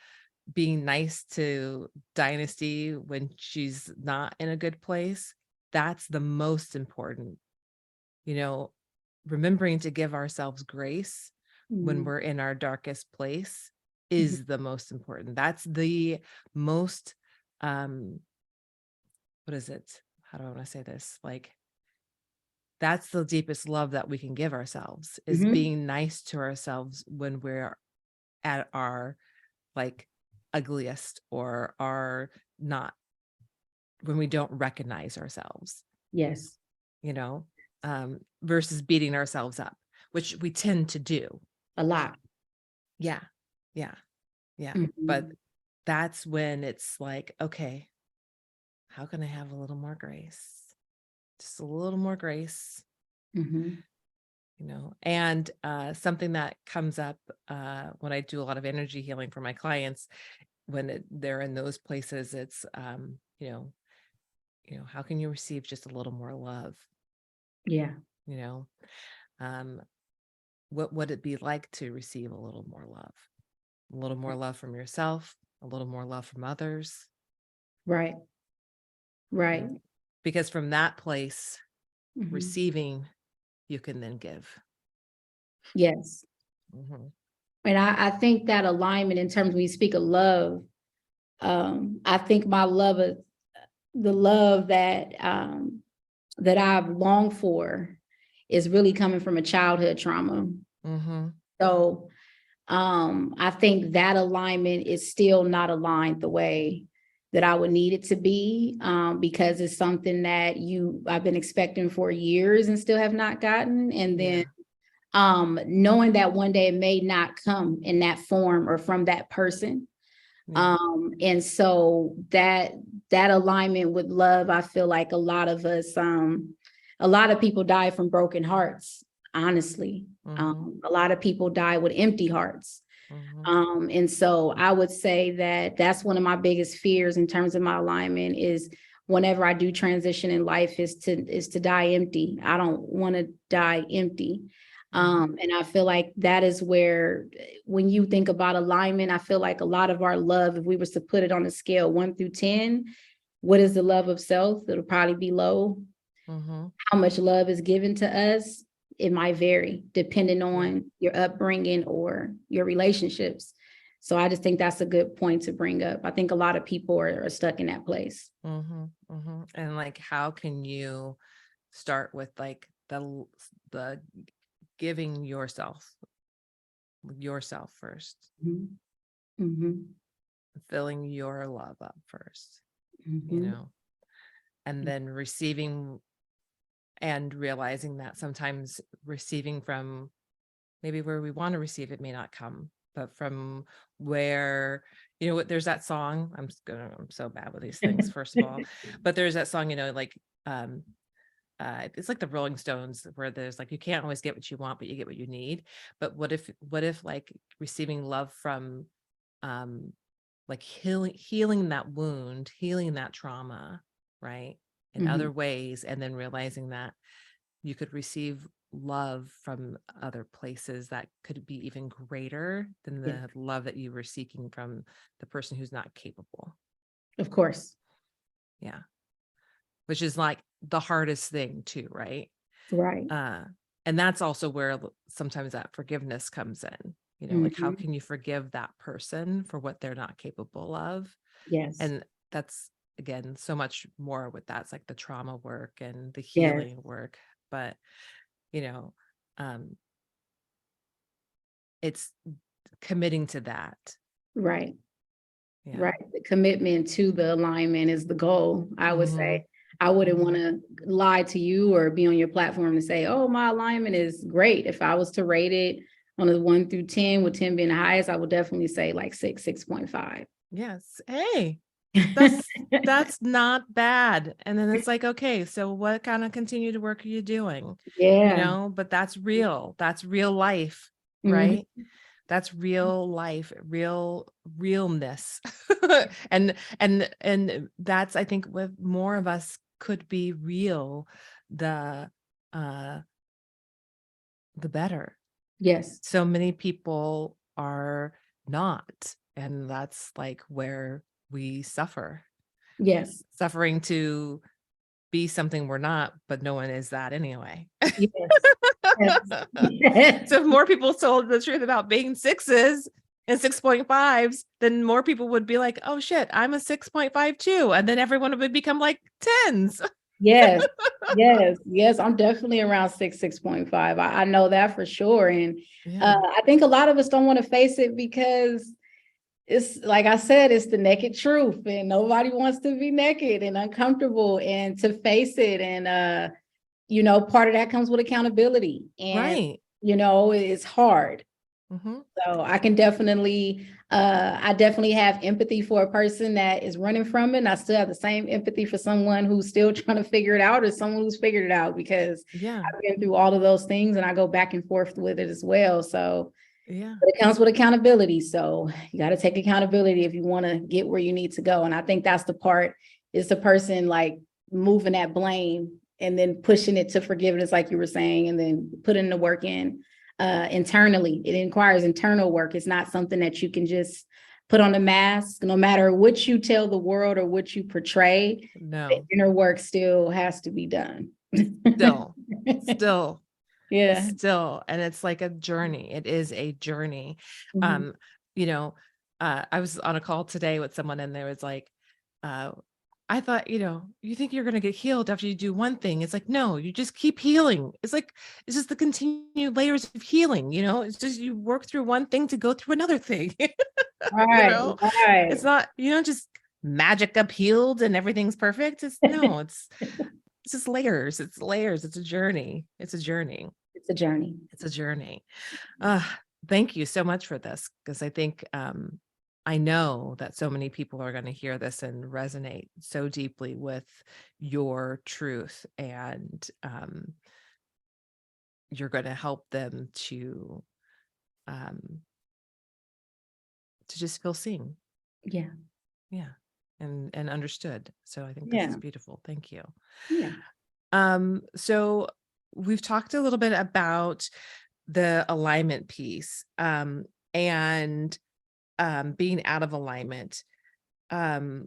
A: being nice to Dynasty when she's not in a good place, that's the most important. Remembering to give ourselves grace when we're in our darkest place is the most important. That's the most, what is it? How do I want to say this? Like, that's the deepest love that we can give ourselves, is being nice to ourselves when we're at our like ugliest, or are not, when we don't recognize ourselves.
B: Yes.
A: Versus beating ourselves up, which we tend to do
B: A lot.
A: yeah but that's when it's like, okay, how can I have a little more grace, just a little more grace? And something that comes up when I do a lot of energy healing for my clients, when they're in those places, it's how can you receive just a little more love?
B: Yeah.
A: What would it be like to receive a little more love? A little more love from yourself, a little more love from others.
B: Right. Right.
A: Because from that place, receiving, you can then give.
B: Yes. And I think that alignment, in terms when you speak of love, I think my love of the love that that I've longed for is really coming from a childhood trauma. So I think that alignment is still not aligned the way that I would need it to be, because it's something that I've been expecting for years and still have not gotten. And then knowing that one day it may not come in that form or from that person. And so that alignment with love, I feel like a lot of us, a lot of people die from broken hearts, honestly. A lot of people die with empty hearts. And so I would say that that's one of my biggest fears in terms of my alignment, is whenever I do transition in life, is to die empty. I don't want to die empty. And I feel like that is where, when you think about alignment, I feel like a lot of our love, if we was to put it on a scale 1 through 10, what is the love of self? It'll probably be low. How much love is given to us? It might vary depending on your upbringing or your relationships. So I just think that's a good point to bring up. I think a lot of people are stuck in that place.
A: And like, how can you start with like the giving yourself first, filling your love up first, and then receiving, and realizing that sometimes receiving from maybe where we want to receive it may not come, but from where, what, there's that song, I'm so bad with these things, first of all, but there's that song, like, it's like the Rolling Stones, where there's like, you can't always get what you want, but you get what you need. But what if like receiving love from, like healing that wound, healing that trauma, right, in other ways, and then realizing that you could receive love from other places that could be even greater than the love that you were seeking from the person who's not capable.
B: Of course.
A: Yeah. Which is like the hardest thing too, right?
B: Right.
A: And that's also where sometimes that forgiveness comes in, like, how can you forgive that person for what they're not capable of?
B: Yes.
A: And that's, again, so much more with that. It's like the trauma work and the
B: Yes.
A: healing work. But, it's committing to that.
B: Right.
A: Yeah.
B: Right. The commitment to the alignment is the goal, I would say. I wouldn't want to lie to you or be on your platform and say, oh, my alignment is great. If I was to rate it on a 1 through 10, with 10 being the highest, I would definitely say like 6.5.
A: Yes. Hey, that's not bad. And then it's like, okay, so what kind of continued work are you doing?
B: Yeah.
A: But that's real. That's real life,
B: Mhm.
A: right? That's real life, realness. And that's, I think, with more of us could be real, the uh the better.
B: Yes.
A: So many people are not, and that's like where we
B: Yes.
A: suffering to be something we're not, but no one is that anyway.
B: Yes. Yes. Yes.
A: So if more people told the truth about being sixes and 6.5s, then more people would be like, oh shit, I'm a 6.5 too. And then everyone would become like 10s.
B: Yes. Yes. Yes. I'm definitely around 6.5. I know that for sure. And
A: Yeah.
B: I think a lot of us don't want to face it because it's like I said, it's the naked truth, and nobody wants to be naked and uncomfortable and to face it. And part of that comes with accountability. And
A: Right.
B: it's hard.
A: Mm-hmm.
B: So I definitely have empathy for a person that is running from it. And I still have the same empathy for someone who's still trying to figure it out, or someone who's figured it out, because
A: Yeah.
B: I've been through all of those things and I go back and forth with it as well. So,
A: Yeah.
B: but it comes with accountability. So you got to take accountability if you want to get where you need to go. And I think that's the part, is the person like moving that blame and then pushing it to forgiveness, like you were saying, and then putting the work in. Internally, it requires internal work. It's not something that you can just put on a mask. No matter what you tell the world or what you portray, the
A: No.
B: inner work still has to be done.
A: Still.
B: Yeah.
A: Still. And it's like a journey. It is a journey.
B: Mhm.
A: You know, I was on a call today with someone, and there was like, I thought, you think you're going to get healed after you do one thing. It's like, no, you just keep healing. It's like, it's just the continued layers of healing. It's just, you work through one thing to go through another thing. you
B: Right.
A: know,
B: Right.
A: it's not, just magic up healed and everything's perfect. It's just layers. It's layers. It's a journey. It's a journey.
B: It's a journey.
A: It's a journey. Uh, Thank you so much for this, because I think, I know that so many people are going to hear this and resonate so deeply with your truth, and you're going to help them um, to just feel seen,
B: Yeah.
A: yeah, and understood. So I think this is
B: Yeah.
A: beautiful. Thank you.
B: Yeah.
A: So we've talked a little bit about the alignment piece, and being out of alignment. Um,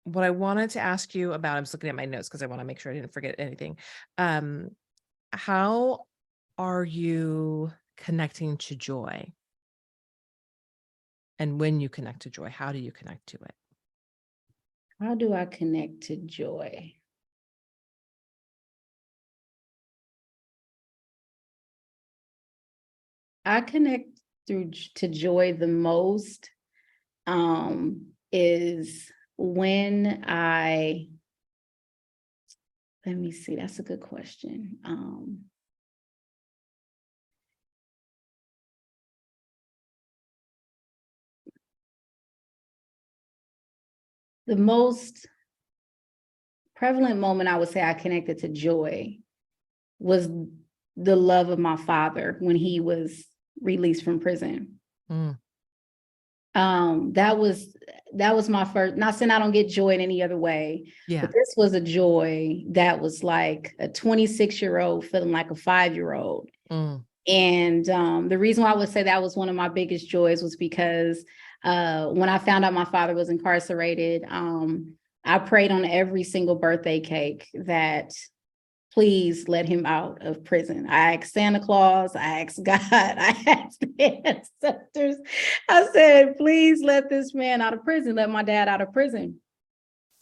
A: what I wanted to ask you about, I was looking at my notes because I want to make sure I didn't forget anything. Um, how are you connecting to joy? And when you connect to joy, how do you connect to it?
B: How do I connect to joy? I connect to joy the most, is when let me see, that's a good question. The most prevalent moment I would say I connected to joy was the love of my father when he was released from prison.
A: Mm,
B: That was my first, not saying I don't get joy in any other way,
A: yeah.
B: but this was a joy that was like a 26-year-old feeling like a 5-year-old.
A: Mm,
B: And the reason why I would say that was one of my biggest joys was because when I found out my father was incarcerated, I prayed on every single birthday cake that please let him out of prison. I asked Santa Claus, I asked God, I asked the ancestors. I said, please let this man out of prison, let my dad out of prison.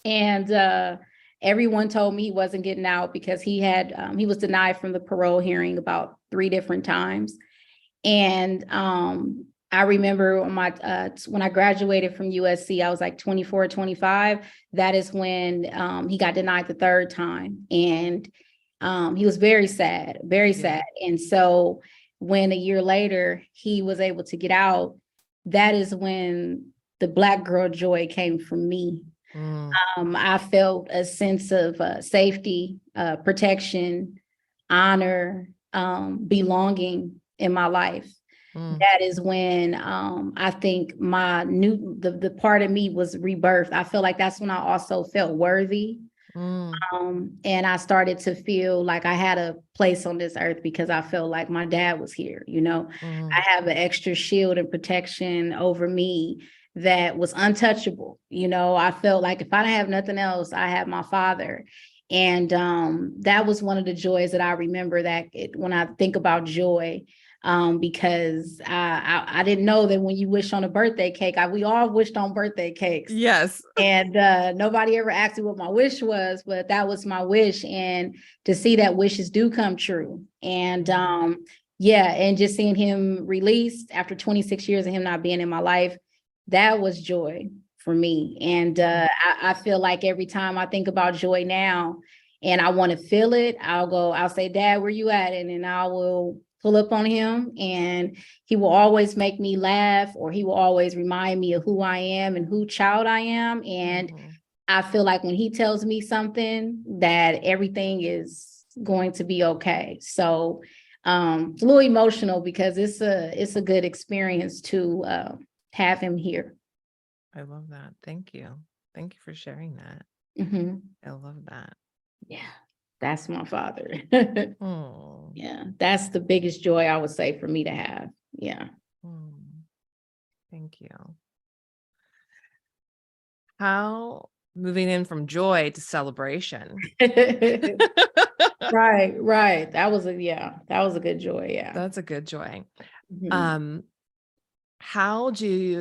B: And everyone told me he wasn't getting out because he was denied from the parole hearing about 3 different times. And I remember on my when I graduated from USC, I was like 24, 25. That is when he got denied the third time. And he was very sad, very sad. And so when a year later he was able to get out, that is when the Black girl joy came from me. I felt a sense of safety, protection, honor, belonging in my life. That is when I think the part of me was rebirthed. I feel like that's when I also felt worthy. And I started to feel like I had a place on this earth because I felt like my dad was here. I have an extra shield and protection over me that was untouchable. I felt like if I didn't have nothing else, I had my father. And that was one of the joys that I remember when I think about joy, because I didn't know that when you wish on a birthday cake, we all wished on birthday cakes.
A: Yes.
B: And nobody ever asked me what my wish was, but that was my wish. And to see that wishes do come true. And and just seeing him released after 26 years of him not being in my life, that was joy for me. And I feel like every time I think about joy now and I want to feel it, I'll say, Dad, where you at? And then I will pull up on him and he will always make me laugh, or he will always remind me of who I am and who child I am. And I feel like when he tells me something, that everything is going to be okay. So it's a little emotional because it's a good experience to have him here.
A: I love that. Thank you. Thank you for sharing that. I love that.
B: Yeah, that's my father.
A: Oh,
B: Yeah, that's the biggest joy I would say for me to have. Yeah.
A: Thank you. How moving in from joy to celebration.
B: Right. That was a good joy. Yeah.
A: That's a good joy.
B: Mhm.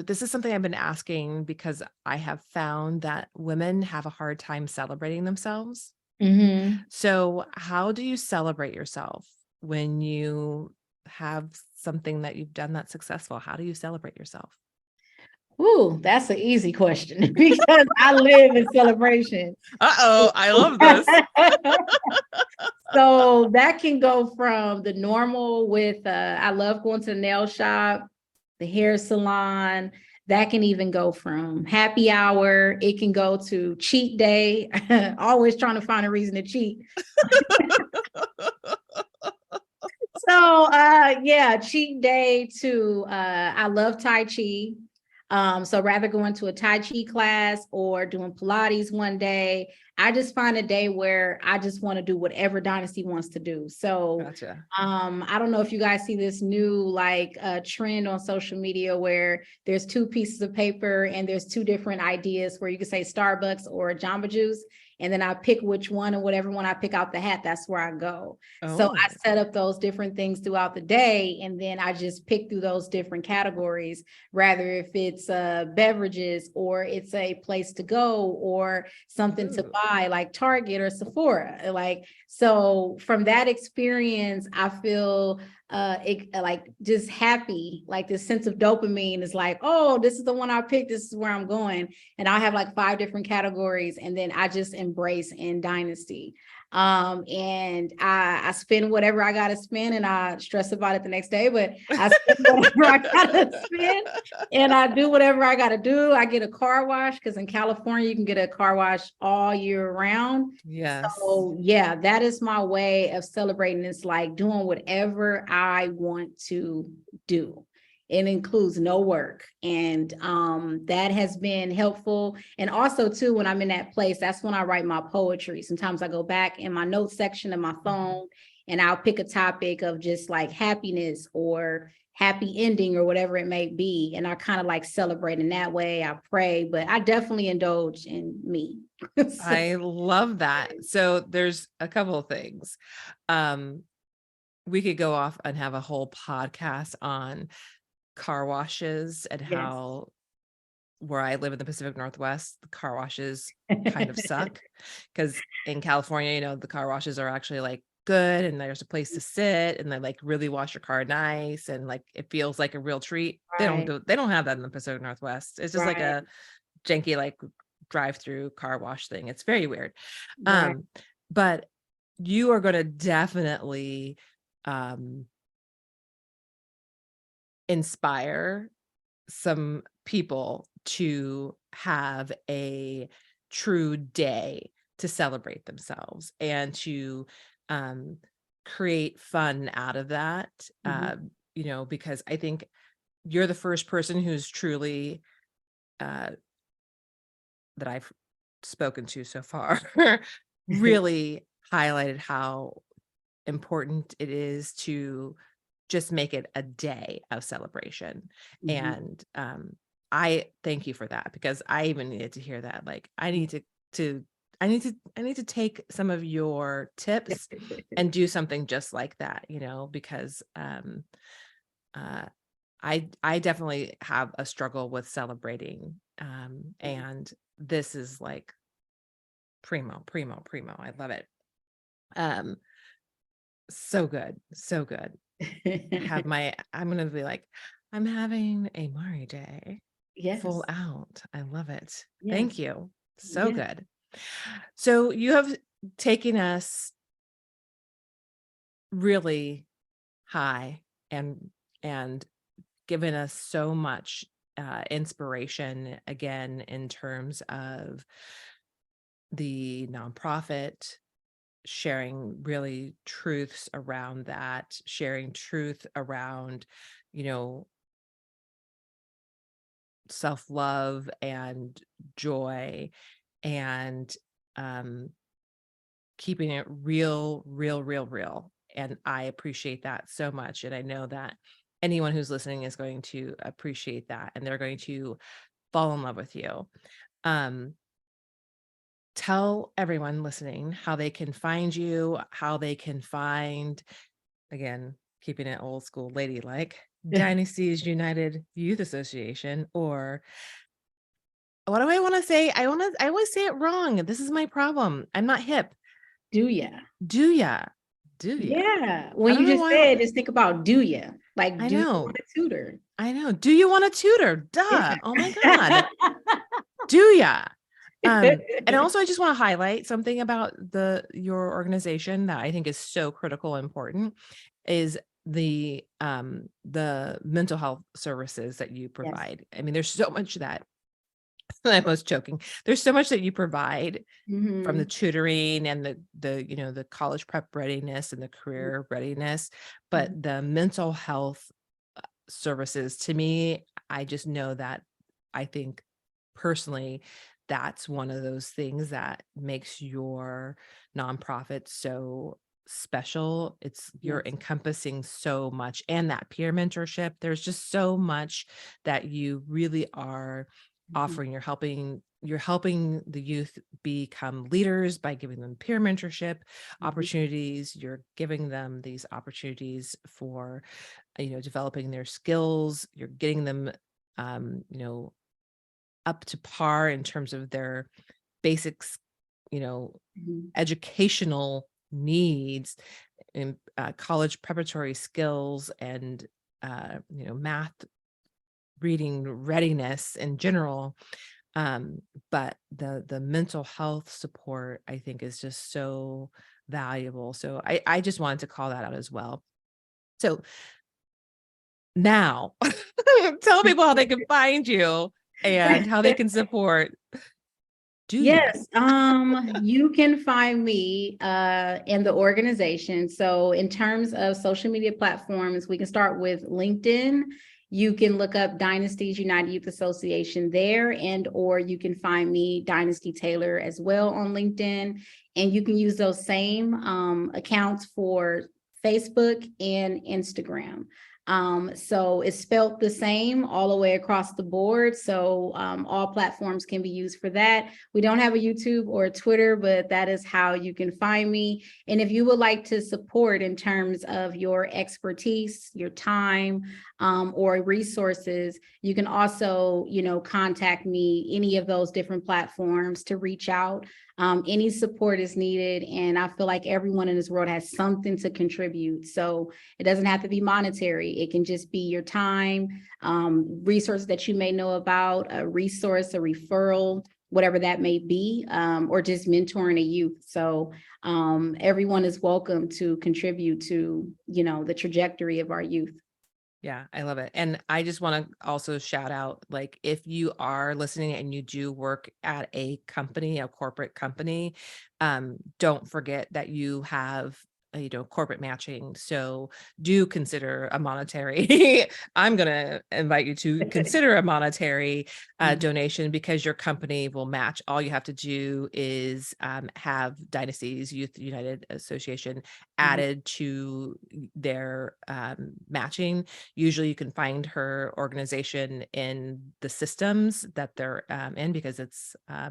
A: This is something I've been asking because I have found that women have a hard time celebrating themselves. So how do you celebrate yourself when you have something that you've done that's successful? How do you celebrate yourself?
B: Ooh, that's an easy question because I live in celebration.
A: Uh-oh, I love this.
B: So that can go from the normal with, I love going to the nail shop, the hair salon. That can even go from happy hour. It can go to cheat day, always trying to find a reason to cheat. So cheat day to I love Tai Chi. So rather going to a Tai Chi class or doing Pilates one day, I just find a day where I just want to do whatever Dynasty wants to do. So
A: Gotcha.
B: I don't know if you guys see this new trend on social media where there's two pieces of paper and there's two different ideas where you can say Starbucks or Jamba Juice. And then I pick which one, and whatever one I pick out the hat, that's where I go. So I set up those different things throughout the day, and then I just pick through those different categories, rather if it's beverages or it's a place to go or something to buy like Target or Sephora. So from that experience, I feel just happy, like this sense of dopamine is like, oh, this is the one I picked, this is where I'm going. And I have like 5 different categories, and then I just embrace in Dynasty. And I spend whatever I gotta spend, and I stress about it the next day, but I spend whatever I gotta spend, and I do whatever I gotta do. I get a car wash because in California you can get a car wash all year round.
A: Yes.
B: So yeah, that is my way of celebrating. It's like doing whatever I want to do. It includes no work. And that has been helpful. And also too, when I'm in that place, that's when I write my poetry. Sometimes I go back in my notes section of my phone and I'll pick a topic of just like happiness or happy ending or whatever it may be. And I kind of like celebrate in that way. I pray, but I definitely indulge in me.
A: I love that. So there's a couple of things. We could go off and have a whole podcast on car washes and how where I live in the Pacific Northwest, the car washes kind of suck because in California, the car washes are actually like good and there's a place to sit and they like really wash your car nice and like it feels like a real treat. They
B: Right.
A: don't have that in the Pacific Northwest. It's just like
B: Right.
A: a janky like drive-through car wash thing. It's very weird.
B: Right.
A: But you are going to definitely inspire some people to have a true day to celebrate themselves and to create fun out of that.
B: Mhm.
A: Because I think you're the first person who's truly that I've spoken to so far really highlighted how important it is to just make it a day of celebration.
B: Mhm.
A: And I thank you for that because I even needed to hear that. Like I need to I need to take some of your tips and do something just like that, because uh I definitely have a struggle with celebrating. And this is like primo, primo, primo. I love it. Um, so good, so good. I'm gonna be like, I'm having a Mari day, full
B: Yes.
A: out. I love it. Thank
B: Yes.
A: you. So
B: Yes.
A: good. So you have taken us really high and given us so much inspiration again in terms of the nonprofit, sharing really truths around that, sharing truth around, you know, self-love and joy and um, keeping it real, real, real, real. And I appreciate that so much. And I know that anyone who's listening is going to appreciate that and they're going to fall in love with you. Um, tell everyone listening how they can find you, how they can find, again, keeping it old school ladylike, Dynasty's United Youth Association, or what do I want to say? I always say it wrong. This is my problem. I'm not hip.
B: Do ya?
A: Do ya? Do ya?
B: Yeah.
A: I
B: When
A: don't
B: you
A: know
B: just
A: why.
B: said, just think about do ya? Like,
A: I
B: do you
A: know.
B: want a tutor?
A: I know. Do you want a tutor? Duh. Oh my God.
B: Yeah.
A: Do ya? And also I just want to highlight something about your organization that I think is so critical and important is the mental health services that you
B: Yes.
A: provide. I mean, there's so much that I was joking. There's so much that you provide from the
B: Mhm.
A: tutoring and the college prep readiness and the career readiness, but
B: Mhm.
A: the mental health services to me, I just know that I think personally that's one of those things that makes your nonprofit so special. You're
B: Yes.
A: encompassing so much and that peer mentorship. There's just so much that you really are
B: Mhm.
A: offering. You're helping the youth become leaders by giving them peer mentorship
B: Mhm.
A: opportunities. You're giving them these opportunities for developing their skills. You're getting them up to par in terms of their basics, you know
B: Mhm.
A: educational needs in college preparatory skills and math reading readiness in general. But the mental health support I think is just so valuable. So I just wanted to call that out as well. So now tell people how they can find you and how they can support. Do ya?
B: Yes, you can find me in the organization. So in terms of social media platforms, we can start with LinkedIn. You can look up Dynasty's United Youth Association there, and or you can find me, Dynasty Taylor, as well on LinkedIn. And you can use those same accounts for Facebook and Instagram. So it's spelled the same all the way across the board. So all platforms can be used for that. We don't have a YouTube or a Twitter, but that is how you can find me. And if you would like to support in terms of your expertise, your time, or resources, you can also, contact me, any of those different platforms to reach out. Any support is needed. And I feel like everyone in this world has something to contribute. So it doesn't have to be monetary. It can just be your time, resources that you may know about, a resource, a referral, whatever that may be, or just mentoring a youth. So everyone is welcome to contribute to, the trajectory of our youth.
A: Yeah, I love it. And I just want to also shout out, like, if you are listening and you do work at a company, a corporate company, don't forget that you have, corporate matching. So do consider a monetary, I'm going to invite you to consider a monetary donation, because your company will match. All you have to do is have Dynasty's Youth United Association added to their matching. Usually you can find her organization in the systems that they're in, because it's, a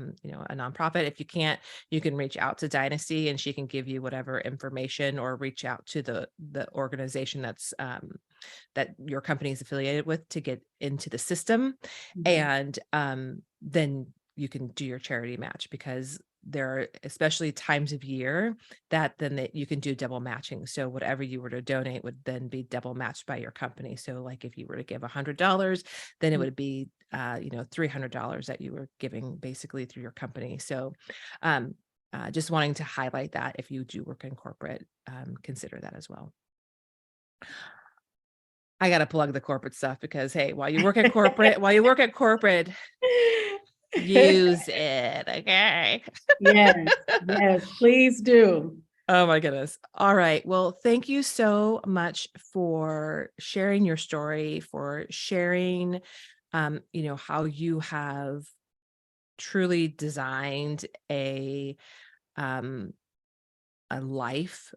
A: nonprofit. If you can't, you can reach out to Dynasty and she can give you whatever information, or reach out to the organization that's that your company is affiliated with to get into the system. And then you can do your charity match, because there are especially times of year that you can do double matching. So whatever you were to donate would then be double matched by your company. So like if you were to give $100, then it would be $300 that you were giving basically through your company. So just wanting to highlight that if you do work in corporate, consider that as well. I got to plug the corporate stuff, because hey, while you work at corporate, use it. Okay.
B: Yes, please do.
A: Oh my goodness. All right. Well, thank you so much for sharing your story, for sharing, how you have truly designed a life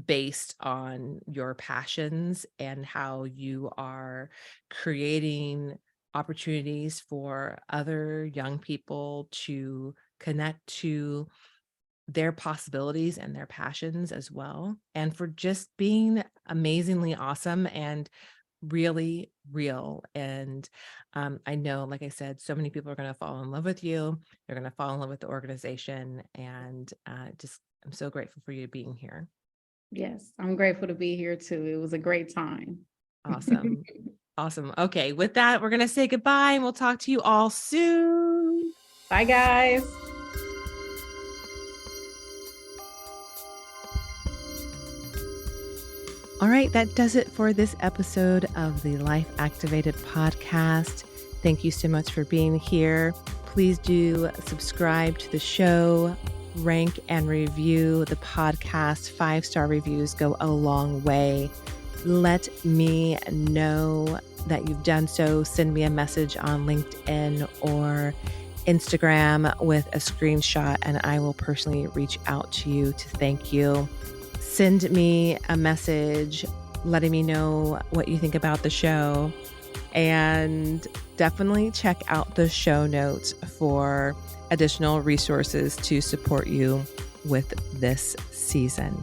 A: based on your passions, and how you are creating opportunities for other young people to connect to their possibilities and their passions as well, and for just being amazingly awesome and really real. And I know, like I said, so many people are going to fall in love with you. They're going to fall in love with the organization, and I'm so grateful for you being here.
B: Yes, I'm grateful to be here too. It was a great time.
A: Awesome. Awesome. Okay, with that, we're going to say goodbye, and we'll talk to you all soon.
B: Bye, guys.
A: All right, that does it for this episode of the Life Activated podcast. Thank you so much for being here. Please do subscribe to the show, rank and review the podcast. 5-star reviews go a long way. Let me know that you've done so. Send me a message on LinkedIn or Instagram with a screenshot, and I will personally reach out to you to thank you. Send me a message letting me know what you think about the show, and definitely check out the show notes for additional resources to support you with this season.